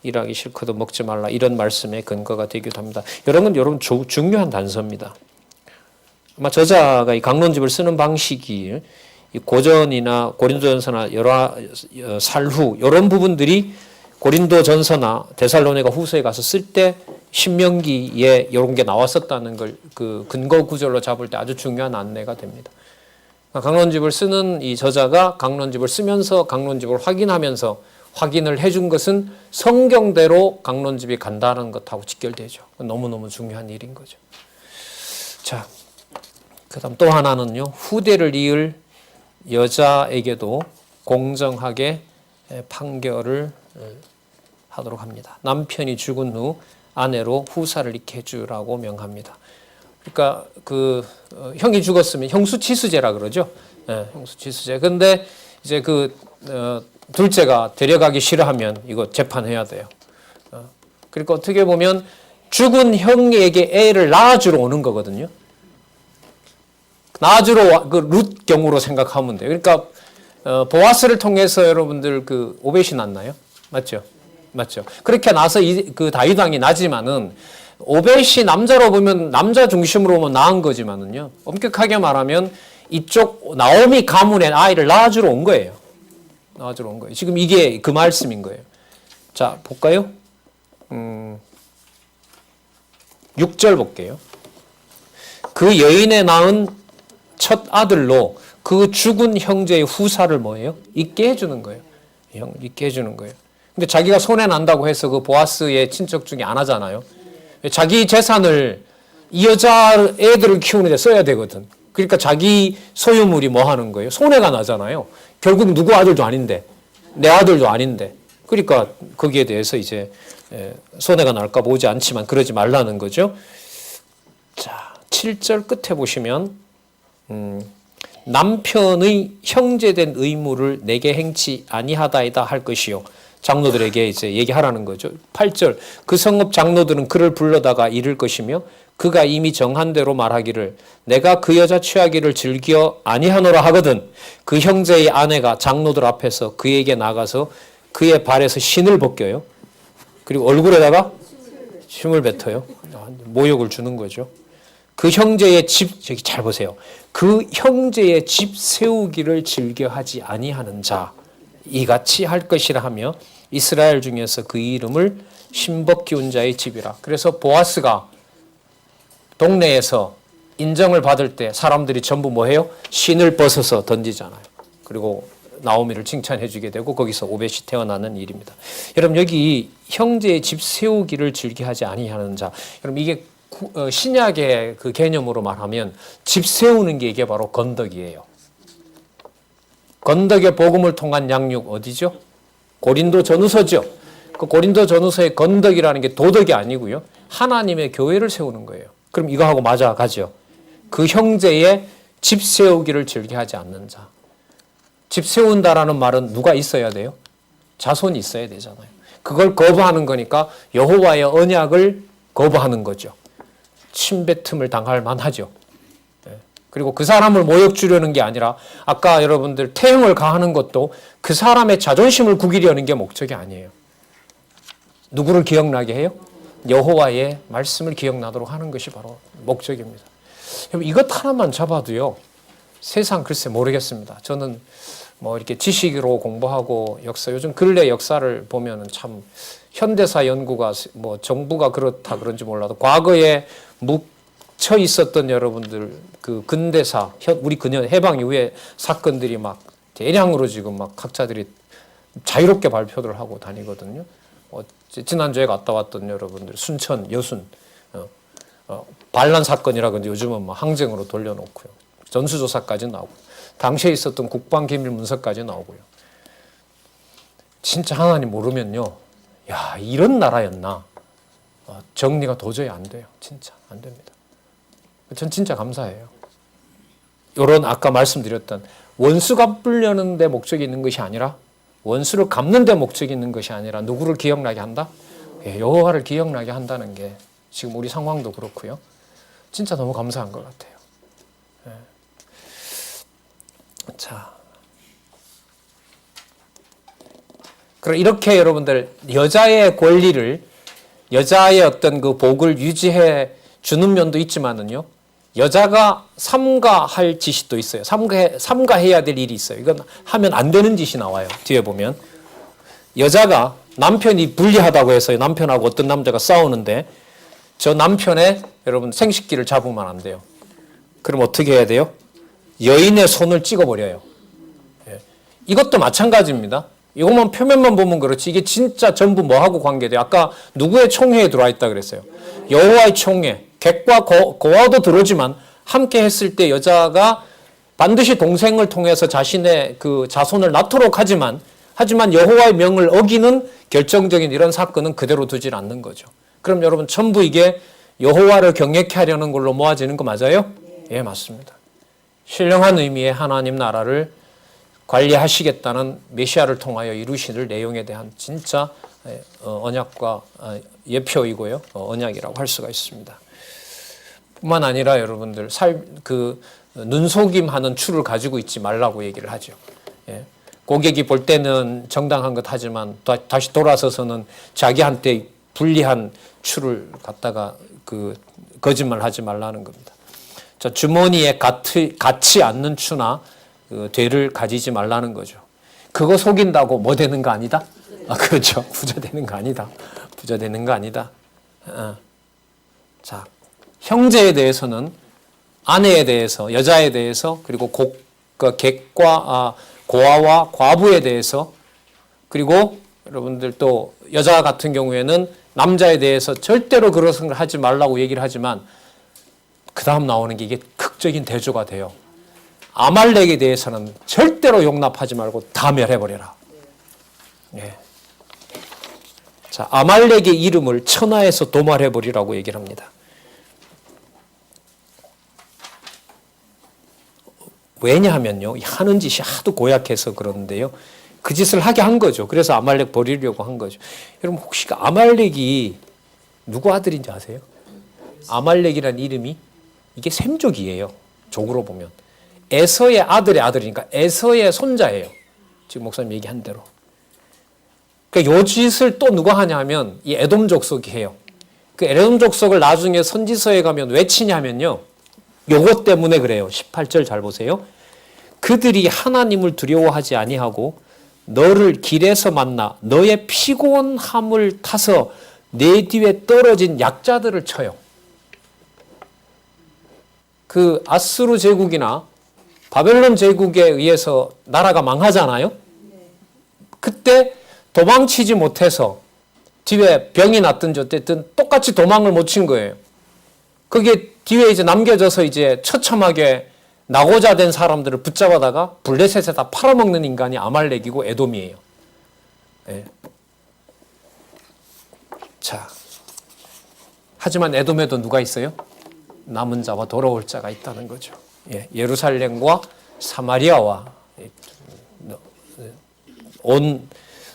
일하기 싫고도 먹지 말라 이런 말씀의 근거가 되기도 합니다. 여러분 중요한 단서입니다. 아마 저자가 이 강론집을 쓰는 방식이 이 고전이나 고린도전서나 여러 살후 이런 부분들이 고린도전서나 데살로니가 후서에 가서 쓸 때 신명기에 이런 게 나왔었다는 걸 그 근거 구절로 잡을 때 아주 중요한 안내가 됩니다. 강론집을 쓰는 이 저자가 강론집을 쓰면서 강론집을 확인하면서 확인을 해준 것은 성경대로 강론집이 간다는 것하고 직결되죠. 너무너무 중요한 일인 거죠. 자, 그 다음 또 하나는요. 후대를 이을 여자에게도 공정하게 판결을 하도록 합니다. 남편이 죽은 후 아내로 후사를 잃게 해주라고 명합니다. 그러니까 형이 죽었으면 형수치수제라 그러죠. 네, 형수치수제. 근데 이제 둘째가 데려가기 싫어하면 이거 재판해야 돼요. 그러니까 어떻게 보면 죽은 형에게 애를 낳아주러 오는 거거든요. 낳아주러 룻 경우로 생각하면 돼요. 그러니까 보아스를 통해서 여러분들 오벳이 났나요? 맞죠? 맞죠. 그렇게 나서 다윗 왕이 나지만은 오벳이 남자로 보면 남자 중심으로 보면 낳은 거지만은요. 엄격하게 말하면 이쪽 나오미 가문의 아이를 낳아주러 온 거예요. 낳아주러 온 거예요. 지금 이게 그 말씀인 거예요. 자, 볼까요? 6절 볼게요. 그 여인의 낳은 첫 아들로 그 죽은 형제의 후사를 뭐예요? 있게 해주는 거예요. 있게 해주는 거예요. 근데 자기가 손해 난다고 해서 그 보아스의 친척 중에 안 하잖아요. 자기 재산을 이 여자 애들을 키우는 데 써야 되거든. 그러니까 자기 소유물이 뭐 하는 거예요? 손해가 나잖아요. 결국 누구 아들도 아닌데, 내 아들도 아닌데. 그러니까 거기에 대해서 이제 손해가 날까 보지 않지만 그러지 말라는 거죠. 자, 7절 끝에 보시면 남편의 형제된 의무를 내게 행치 아니하다이다 할 것이요. 장로들에게 이제 얘기하라는 거죠. 8절 그 성읍 장로들은 그를 불러다가 이를 것이며 그가 이미 정한 대로 말하기를 내가 그 여자 취하기를 즐겨 아니하노라 하거든 그 형제의 아내가 장로들 앞에서 그에게 나가서 그의 발에서 신을 벗겨요. 그리고 얼굴에다가 침을 뱉어요. 모욕을 주는 거죠. 그 형제의 집, 저기 잘 보세요. 그 형제의 집 세우기를 즐겨하지 아니하는 자 이같이 할 것이라 하며 이스라엘 중에서 그 이름을 신벗기운 자의 집이라. 그래서 보아스가 동네에서 인정을 받을 때 사람들이 전부 뭐해요? 신을 벗어서 던지잖아요. 그리고 나오미를 칭찬해 주게 되고 거기서 오벳이 태어나는 일입니다. 여러분 여기 형제의 집 세우기를 즐겨하지 아니하는 자. 여러분 이게 신약의 그 개념으로 말하면 집 세우는 게 이게 바로 건덕이에요. 건덕의 복음을 통한 양육 어디죠? 고린도 전후서죠. 그 고린도 전후서의 건덕이라는 게 도덕이 아니고요. 하나님의 교회를 세우는 거예요. 그럼 이거하고 맞아가죠. 그 형제의 집 세우기를 즐겨하지 않는 자. 집 세운다라는 말은 누가 있어야 돼요? 자손이 있어야 되잖아요. 그걸 거부하는 거니까 여호와의 언약을 거부하는 거죠. 침뱉음을 당할 만하죠. 그리고 그 사람을 모욕 주려는 게 아니라 아까 여러분들 태형을 가하는 것도 그 사람의 자존심을 구기려는 게 목적이 아니에요. 누구를 기억나게 해요? 여호와의 말씀을 기억나도록 하는 것이 바로 목적입니다. 이것 하나만 잡아도요. 세상 글쎄 모르겠습니다. 저는 뭐 이렇게 지식으로 공부하고 역사 요즘 근래 역사를 보면은 참 현대사 연구가 뭐 정부가 그렇다 그런지 몰라도 과거에 묻혀 있었던 여러분들 그 근대사 우리 그년 해방 이후에 사건들이 막 대량으로 지금 막 학자들이 자유롭게 발표를 하고 다니거든요. 지난주에 갔다 왔던 여러분들 순천 여순 반란 사건이라 그런지 요즘은 막 항쟁으로 돌려놓고요. 전수조사까지 나오고 당시에 있었던 국방기밀 문서까지 나오고요. 진짜 하나님 모르면요. 야 이런 나라였나. 정리가 도저히 안 돼요. 진짜 안 됩니다. 전 진짜 감사해요. 이런 아까 말씀드렸던 원수 갚으려는 데 목적이 있는 것이 아니라 원수를 갚는 데 목적이 있는 것이 아니라 누구를 기억나게 한다? 여호와를 기억나게 한다는 게 지금 우리 상황도 그렇고요. 진짜 너무 감사한 것 같아요. 자, 그럼 이렇게 여러분들 여자의 권리를 여자의 어떤 그 복을 유지해 주는 면도 있지만은요. 여자가 삼가할 짓이 또 있어요. 삼가해야 될 일이 있어요. 이건 하면 안 되는 짓이 나와요. 뒤에 보면 여자가 남편이 불리하다고 해서 남편하고 어떤 남자가 싸우는데 저 남편의 여러분 생식기를 잡으면 안 돼요. 그럼 어떻게 해야 돼요? 여인의 손을 찍어버려요. 이것도 마찬가지입니다. 이것만 표면만 보면 그렇지 이게 진짜 전부 뭐하고 관계돼요? 아까 누구의 총회에 들어와 있다 그랬어요? 여호와의 총회. 객과 고아도 들어오지만 함께 했을 때 여자가 반드시 동생을 통해서 자신의 그 자손을 낳도록 하지만 여호와의 명을 어기는 결정적인 이런 사건은 그대로 두질 않는 거죠. 그럼 여러분 전부 이게 여호와를 경외케 하려는 걸로 모아지는 거 맞아요? 예, 맞습니다. 신령한 의미의 하나님 나라를 관리하시겠다는 메시아를 통하여 이루실 내용에 대한 진짜 언약과 예표이고요. 언약이라고 할 수가 있습니다. 뿐만 아니라 여러분들 눈속임하는 추를 가지고 있지 말라고 얘기를 하죠. 예. 고객이 볼 때는 정당한 것 하지만 다시 돌아서서는 자기한테 불리한 추를 갖다가 거짓말하지 말라는 겁니다. 자, 주머니에 갖지 않는 추나 되를 가지지 말라는 거죠. 그거 속인다고 뭐 되는 거 아니다? 그렇죠. 부자 되는 거 아니다. 부자 되는 거 아니다. 자, 형제에 대해서는 아내에 대해서, 여자에 대해서, 그리고 객과 고아와 과부에 대해서, 그리고 여러분들 또 여자 같은 경우에는 남자에 대해서 절대로 그런 걸 하지 말라고 얘기를 하지만 그 다음 나오는 게 이게 극적인 대조가 돼요. 아말렉에 대해서는 절대로 용납하지 말고 다 멸해버려라. 예. 자, 아말렉의 이름을 천하에서 도말해버리라고 얘기를 합니다. 왜냐하면요, 하는 짓이 하도 고약해서 그러는데요, 그 짓을 하게 한 거죠. 그래서 아말렉 버리려고 한 거죠. 여러분 혹시 아말렉이 누구 아들인지 아세요? 아말렉이라는 이름이 이게 셈족이에요. 족으로 보면 에서의 아들의 아들이니까 에서의 손자예요. 지금 목사님 얘기한 대로. 그러니까 요 짓을 또 누가 하냐면 이 에돔 족속이 해요. 그 에돔 족속을 나중에 선지서에 가면 왜 치냐면요, 요것 때문에 그래요. 18절 잘 보세요. 그들이 하나님을 두려워하지 아니하고 너를 길에서 만나 너의 피곤함을 타서 내 뒤에 떨어진 약자들을 쳐요. 그 아수르 제국이나 바벨론 제국에 의해서 나라가 망하잖아요. 그때 도망치지 못해서 뒤에 병이 났든 어쨌든 똑같이 도망을 못 친 거예요. 그게 뒤에 이제 남겨져서 이제 처참하게 나고자 된 사람들을 붙잡아다가 블레셋에 다 팔아먹는 인간이 아말렉이고 에돔이에요. 예. 자, 하지만 에돔에도 누가 있어요? 남은 자와 돌아올 자가 있다는 거죠. 예. 예루살렘과 사마리아와 온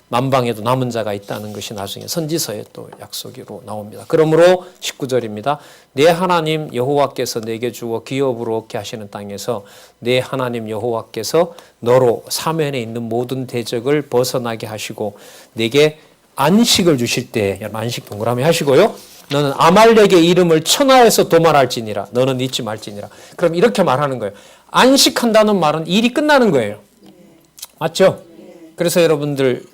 만방에도 남은 자가 있다는 것이 나중에 선지서에 또 약속으로 나옵니다. 그러므로 19절입니다. 내 하나님 여호와께서 내게 주어 기업으로 얻게 하시는 땅에서 내 하나님 여호와께서 너로 사면에 있는 모든 대적을 벗어나게 하시고 내게 안식을 주실 때, 여러분 안식 동그라미 하시고요, 너는 아말렉의 이름을 천하에서 도말할지니라. 너는 잊지 말지니라. 그럼 이렇게 말하는 거예요. 안식한다는 말은 일이 끝나는 거예요. 맞죠? 그래서 여러분들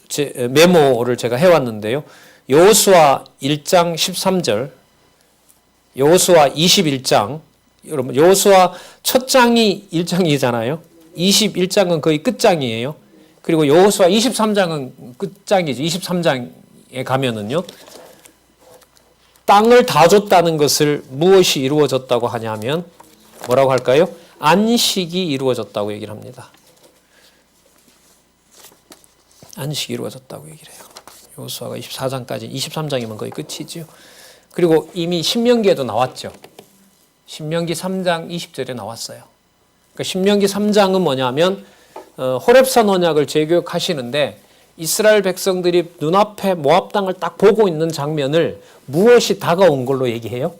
메모를 제가 해왔는데요. 여호수아 1장 13절, 여호수아 21장, 여러분 여호수아 첫 장이 1장이잖아요. 21장은 거의 끝장이에요. 그리고 여호수아 23장은 끝장이죠. 23장에 가면은요, 땅을 다 줬다는 것을 무엇이 이루어졌다고 하냐면 뭐라고 할까요? 안식이 이루어졌다고 얘기를 합니다. 안식이 이루어졌다고 얘기를 해요. 여호수아가 24장까지, 23장이면 거의 끝이죠. 그리고 이미 신명기에도 나왔죠. 신명기 3장 20절에 나왔어요. 그러니까 신명기 3장은 뭐냐면 호렙산 언약을 재교육하시는데 이스라엘 백성들이 눈앞에 모압 땅을 딱 보고 있는 장면을 무엇이 다가온 걸로 얘기해요?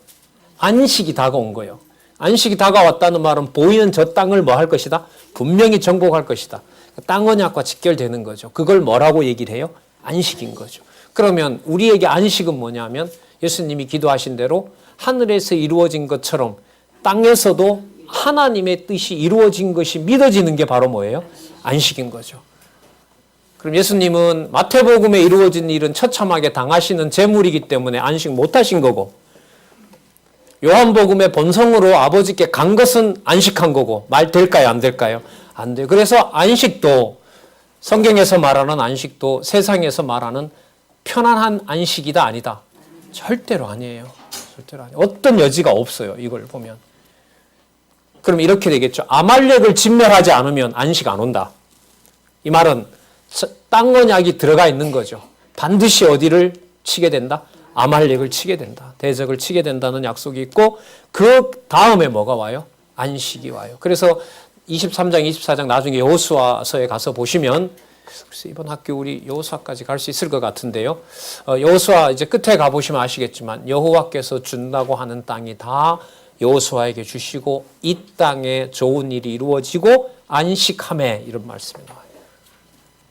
안식이 다가온 거예요. 안식이 다가왔다는 말은 보이는 저 땅을 뭐 할 것이다? 분명히 정복할 것이다. 땅 언약과 직결되는 거죠. 그걸 뭐라고 얘기를 해요? 안식인 거죠. 그러면 우리에게 안식은 뭐냐면 예수님이 기도하신 대로 하늘에서 이루어진 것처럼 땅에서도 하나님의 뜻이 이루어진 것이 믿어지는 게 바로 뭐예요? 안식인 거죠. 그럼 예수님은 마태복음에 이루어진 일은 처참하게 당하시는 제물이기 때문에 안식 못 하신 거고, 요한복음의 본성으로 아버지께 간 것은 안식한 거고, 말 될까요? 안 될까요? 안 돼요. 그래서 안식도, 성경에서 말하는 안식도 세상에서 말하는 편안한 안식이다 아니다? 절대로 아니에요. 절대로 아니에요. 어떤 여지가 없어요. 이걸 보면. 그럼 이렇게 되겠죠. 아말렉을 진멸하지 않으면 안식 안 온다. 이 말은 땅 언약이 들어가 있는 거죠. 반드시 어디를 치게 된다? 아말렉을 치게 된다. 대적을 치게 된다는 약속이 있고, 그 다음에 뭐가 와요? 안식이 와요. 그래서 23장, 24장 나중에 여호수아서에 가서 보시면, 글쎄 이번 학교 우리 여호수아까지 갈 수 있을 것 같은데요. 여호수아 이제 끝에 가보시면 아시겠지만 여호와께서 준다고 하는 땅이 다 여호수아에게 주시고 이 땅에 좋은 일이 이루어지고 안식하매, 이런 말씀이 나와요.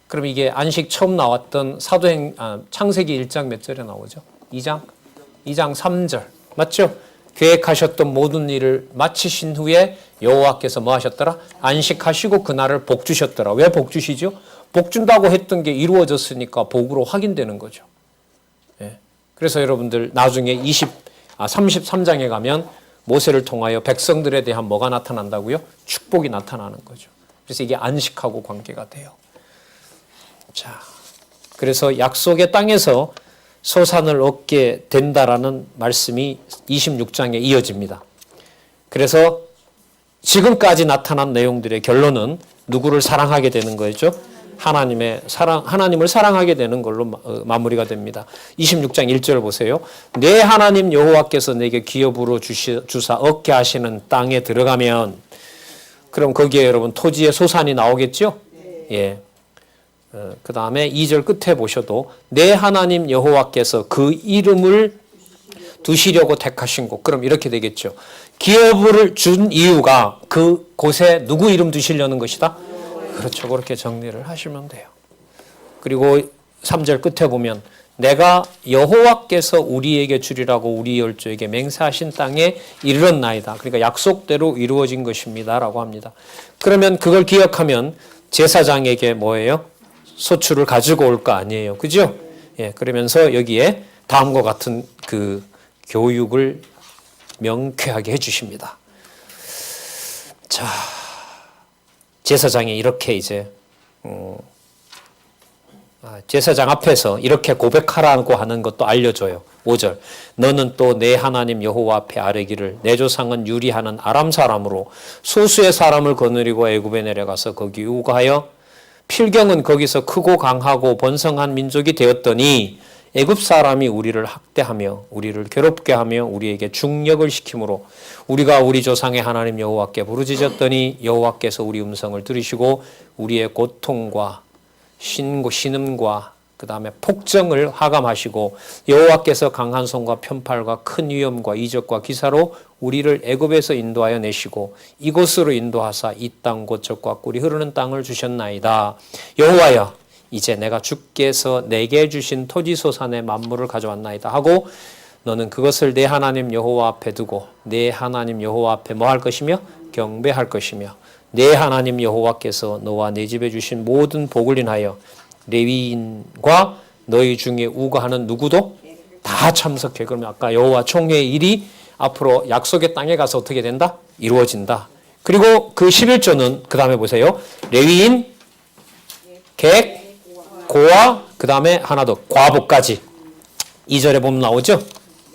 그럼 이게 안식 처음 나왔던 창세기 1장 몇 절에 나오죠? 2장 3절. 맞죠? 계획하셨던 모든 일을 마치신 후에 여호와께서 뭐 하셨더라? 안식하시고 그날을 복 주셨더라. 왜 복 주시죠? 복 준다고 했던 게 이루어졌으니까 복으로 확인되는 거죠. 예. 그래서 여러분들 나중에 33장에 가면 모세를 통하여 백성들에 대한 뭐가 나타난다고요? 축복이 나타나는 거죠. 그래서 이게 안식하고 관계가 돼요. 자, 그래서 약속의 땅에서 소산을 얻게 된다라는 말씀이 26장에 이어집니다. 그래서 지금까지 나타난 내용들의 결론은 누구를 사랑하게 되는 거죠? 하나님을 사랑하게 되는 걸로 마무리가 됩니다. 26장 1절 보세요. 내 하나님 여호와께서 내게 기업으로 주사 얻게 하시는 땅에 들어가면, 그럼 거기에 여러분 토지의 소산이 나오겠죠? 예. 그 다음에 2절 끝에 보셔도 내 하나님 여호와께서 그 이름을 두시려고 택하신 곳. 그럼 이렇게 되겠죠. 기업을 준 이유가 그 곳에 누구 이름 두시려는 것이다? 그렇죠. 그렇게 정리를 하시면 돼요. 그리고 3절 끝에 보면 내가 여호와께서 우리에게 주리라고 우리 열조에게 맹세하신 땅에 이르렀나이다. 그러니까 약속대로 이루어진 것입니다 라고 합니다. 그러면 그걸 기억하면 제사장에게 뭐예요? 소출을 가지고 올 거 아니에요. 그죠? 예, 그러면서 여기에 다음과 같은 그 교육을 명쾌하게 해주십니다. 자, 제사장이 이렇게 이제 제사장 앞에서 이렇게 고백하라고 하는 것도 알려줘요. 5절 너는 또 내 하나님 여호와 앞에 아뢰기를 내 조상은 유리하는 아람 사람으로 소수의 사람을 거느리고 애굽에 내려가서 거기 우거하여 필경은 거기서 크고 강하고 번성한 민족이 되었더니 애굽 사람이 우리를 학대하며 우리를 괴롭게 하며 우리에게 중력을 시키므로 우리가 우리 조상의 하나님 여호와께 부르짖었더니 여호와께서 우리 음성을 들으시고 우리의 고통과 신음과 그 다음에 폭정을 하감하시고 여호와께서 강한 손과 편팔과 큰 위엄과 이적과 기사로 우리를 애굽에서 인도하여 내시고 이곳으로 인도하사 이 땅 곧 젖과 꿀이 흐르는 땅을 주셨나이다. 여호와여 이제 내가 주께서 내게 주신 토지 소산의 만물을 가져왔나이다 하고 너는 그것을 내 하나님 여호와 앞에 두고 내 하나님 여호와 앞에 뭐 할 것이며 경배할 것이며 내 하나님 여호와께서 너와 내 집에 주신 모든 복을 인하여 레위인과 너희 중에 우거하는 누구도 다 참석해. 그러면 아까 여호와 총회의 일이 앞으로 약속의 땅에 가서 어떻게 된다? 이루어진다. 그리고 그 11조는 그 다음에 보세요. 레위인, 객, 고아, 그 다음에 하나 더 과부까지 2절에 보면 나오죠.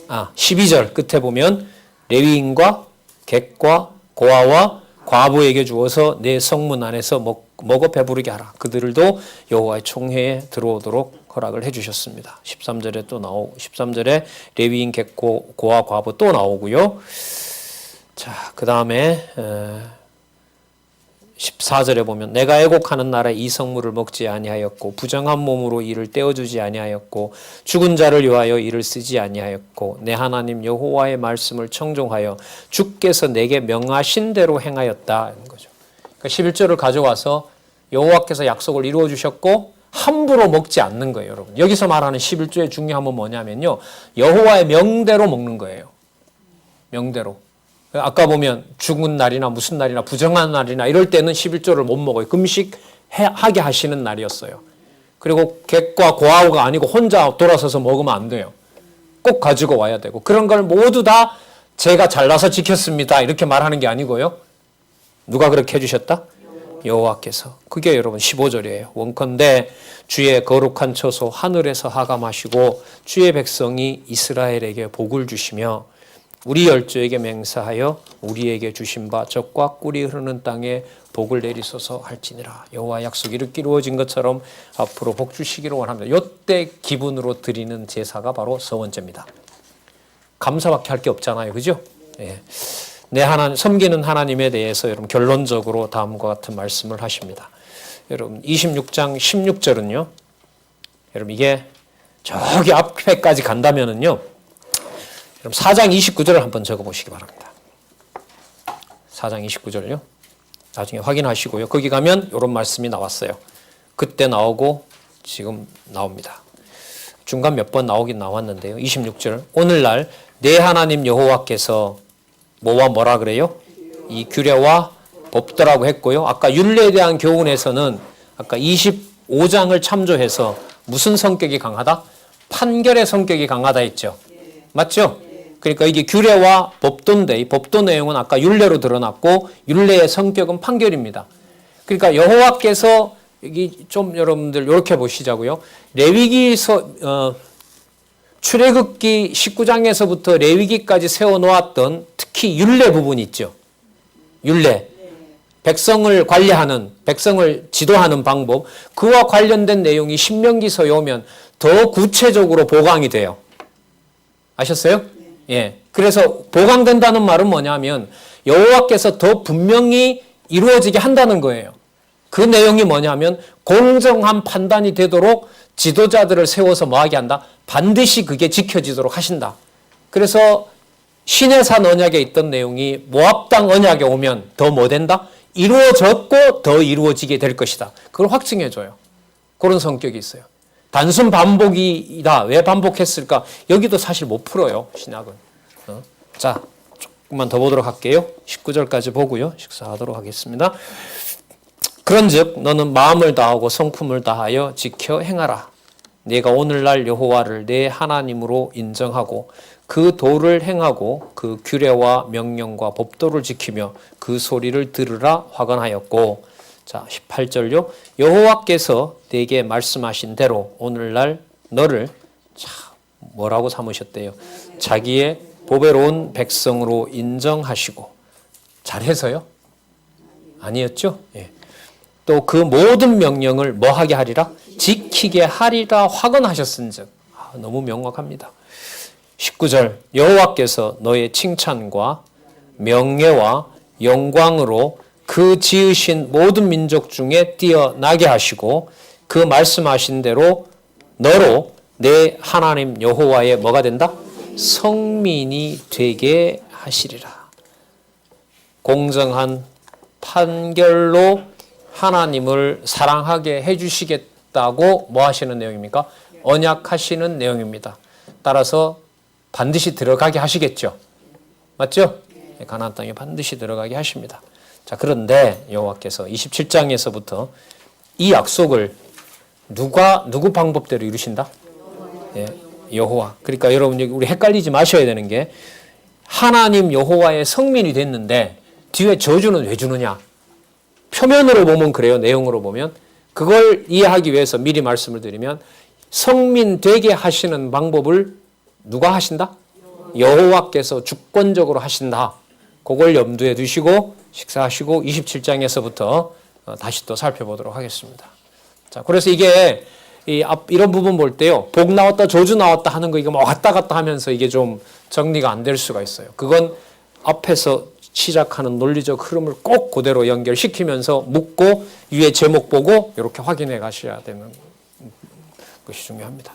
12절 끝에 보면 레위인과 객과 고아와 과부에게 주어서 내 성문 안에서 먹어 배부르게 하라. 그들도 여호와의 총회에 들어오도록 허락을 해주셨습니다. 13절에 또 13절에 레위인 객고 고아 과부 또 나오고요. 자, 그 다음에 14절에 보면 내가 애곡하는 날에 이 성물을 먹지 아니하였고 부정한 몸으로 이를 떼어주지 아니하였고 죽은 자를 위하여 이를 쓰지 아니하였고 내 하나님 여호와의 말씀을 청종하여 주께서 내게 명하신 대로 행하였다. 이런 거죠. 그러니까 11절을 가져와서 여호와께서 약속을 이루어 주셨고 함부로 먹지 않는 거예요, 여러분. 여기서 말하는 11조의 중요한 건 뭐냐면요. 여호와의 명대로 먹는 거예요. 명대로. 아까 보면 죽은 날이나 무슨 날이나 부정한 날이나 이럴 때는 11조를 못 먹어요. 금식하게 하시는 날이었어요. 그리고 객과 고아우가 아니고 혼자 돌아서서 먹으면 안 돼요. 꼭 가지고 와야 되고 그런 걸 모두 다 제가 잘라서 지켰습니다. 이렇게 말하는 게 아니고요. 누가 그렇게 해주셨다? 여호와께서. 그게 여러분 15절이에요. 원컨대 주의 거룩한 처소 하늘에서 하감하시고 주의 백성이 이스라엘에게 복을 주시며 우리 열조에게 맹세하여 우리에게 주신 바 젖과 꿀이 흐르는 땅에 복을 내리소서 할지니라. 여호와 약속이 이렇게 이루어진 것처럼 앞으로 복 주시기를 원합니다. 이때 기분으로 드리는 제사가 바로 서원제입니다. 감사밖에 할 게 없잖아요. 그죠? 예. 섬기는 하나님에 대해서 여러분 결론적으로 다음과 같은 말씀을 하십니다. 여러분 26장 16절은요. 여러분 이게 저기 앞에까지 간다면은요. 그럼 4장 29절을 한번 적어보시기 바랍니다. 4장 29절요. 나중에 확인하시고요. 거기 가면 이런 말씀이 나왔어요. 그때 나오고 지금 나옵니다. 중간 몇 번 나오긴 나왔는데요. 26절 오늘날 내 하나님 여호와께서 뭐라 그래요? 이 규례와 법도라고 했고요. 아까 율례에 대한 교훈에서는 아까 25장을 참조해서 무슨 성격이 강하다? 판결의 성격이 강하다 했죠. 맞죠? 그러니까 이게 규례와 법도인데 이 법도 내용은 아까 율례로 드러났고 율례의 성격은 판결입니다. 그러니까 여호와께서 여기 좀 여러분들 이렇게 보시자고요. 레위기서 출애굽기 19장에서부터 레위기까지 세워놓았던 특히 율례 부분 있죠. 율례. 백성을 관리하는, 백성을 지도하는 방법, 그와 관련된 내용이 신명기서에 오면 더 구체적으로 보강이 돼요. 아셨어요? 예. 그래서 보강된다는 말은 뭐냐면 여호와께서 더 분명히 이루어지게 한다는 거예요. 그 내용이 뭐냐면 공정한 판단이 되도록 지도자들을 세워서 뭐하게 한다? 반드시 그게 지켜지도록 하신다. 그래서 시내산 언약에 있던 내용이 모압 땅 언약에 오면 더 뭐 된다? 이루어졌고 더 이루어지게 될 것이다. 그걸 확증해줘요. 그런 성격이 있어요. 단순 반복이다. 왜 반복했을까? 여기도 사실 못 풀어요. 신약은. 자, 조금만 더 보도록 할게요. 19절까지 보고요. 식사하도록 하겠습니다. 그런즉 너는 마음을 다하고 성품을 다하여 지켜 행하라. 네가 오늘날 여호와를 내 하나님으로 인정하고 그 도를 행하고 그 규례와 명령과 법도를 지키며 그 소리를 들으라 화건하였고. 자, 18절요. 여호와께서 네게 말씀하신 대로 오늘날 너를 뭐라고 삼으셨대요? 자기의 보배로운 백성으로 인정하시고. 잘해서요? 아니었죠? 예. 또 그 모든 명령을 뭐 하게 하리라? 지키게 하리라 화건하셨은즉. 너무 명확합니다. 19절 여호와께서 너의 칭찬과 명예와 영광으로 그 지으신 모든 민족 중에 뛰어나게 하시고 그 말씀하신 대로 너로 내 하나님 여호와의 뭐가 된다? 성민이 되게 하시리라. 공정한 판결로 하나님을 사랑하게 해주시겠다고 뭐 하시는 내용입니까? 언약하시는 내용입니다. 따라서 반드시 들어가게 하시겠죠. 맞죠? 가나안 땅에 반드시 들어가게 하십니다. 자, 그런데 여호와께서 27장에서부터 이 약속을 누구 방법대로 이루신다? 예, 여호와. 그러니까 여러분 우리 헷갈리지 마셔야 되는 게 하나님 여호와의 성민이 됐는데 뒤에 저주는 왜 주느냐? 표면으로 보면 그래요. 내용으로 보면. 그걸 이해하기 위해서 미리 말씀을 드리면 성민 되게 하시는 방법을 누가 하신다? 여호와께서 주권적으로 하신다. 그걸 염두에 두시고 식사하시고 27장에서부터 다시 또 살펴보도록 하겠습니다. 자, 그래서 이게 이런 부분 볼 때요. 복 나왔다 저주 나왔다 하는 거 이거 뭐 왔다 갔다 하면서 이게 좀 정리가 안 될 수가 있어요. 그건 앞에서 시작하는 논리적 흐름을 꼭 그대로 연결시키면서 묻고 위에 제목 보고 이렇게 확인해 가셔야 되는 것이 중요합니다.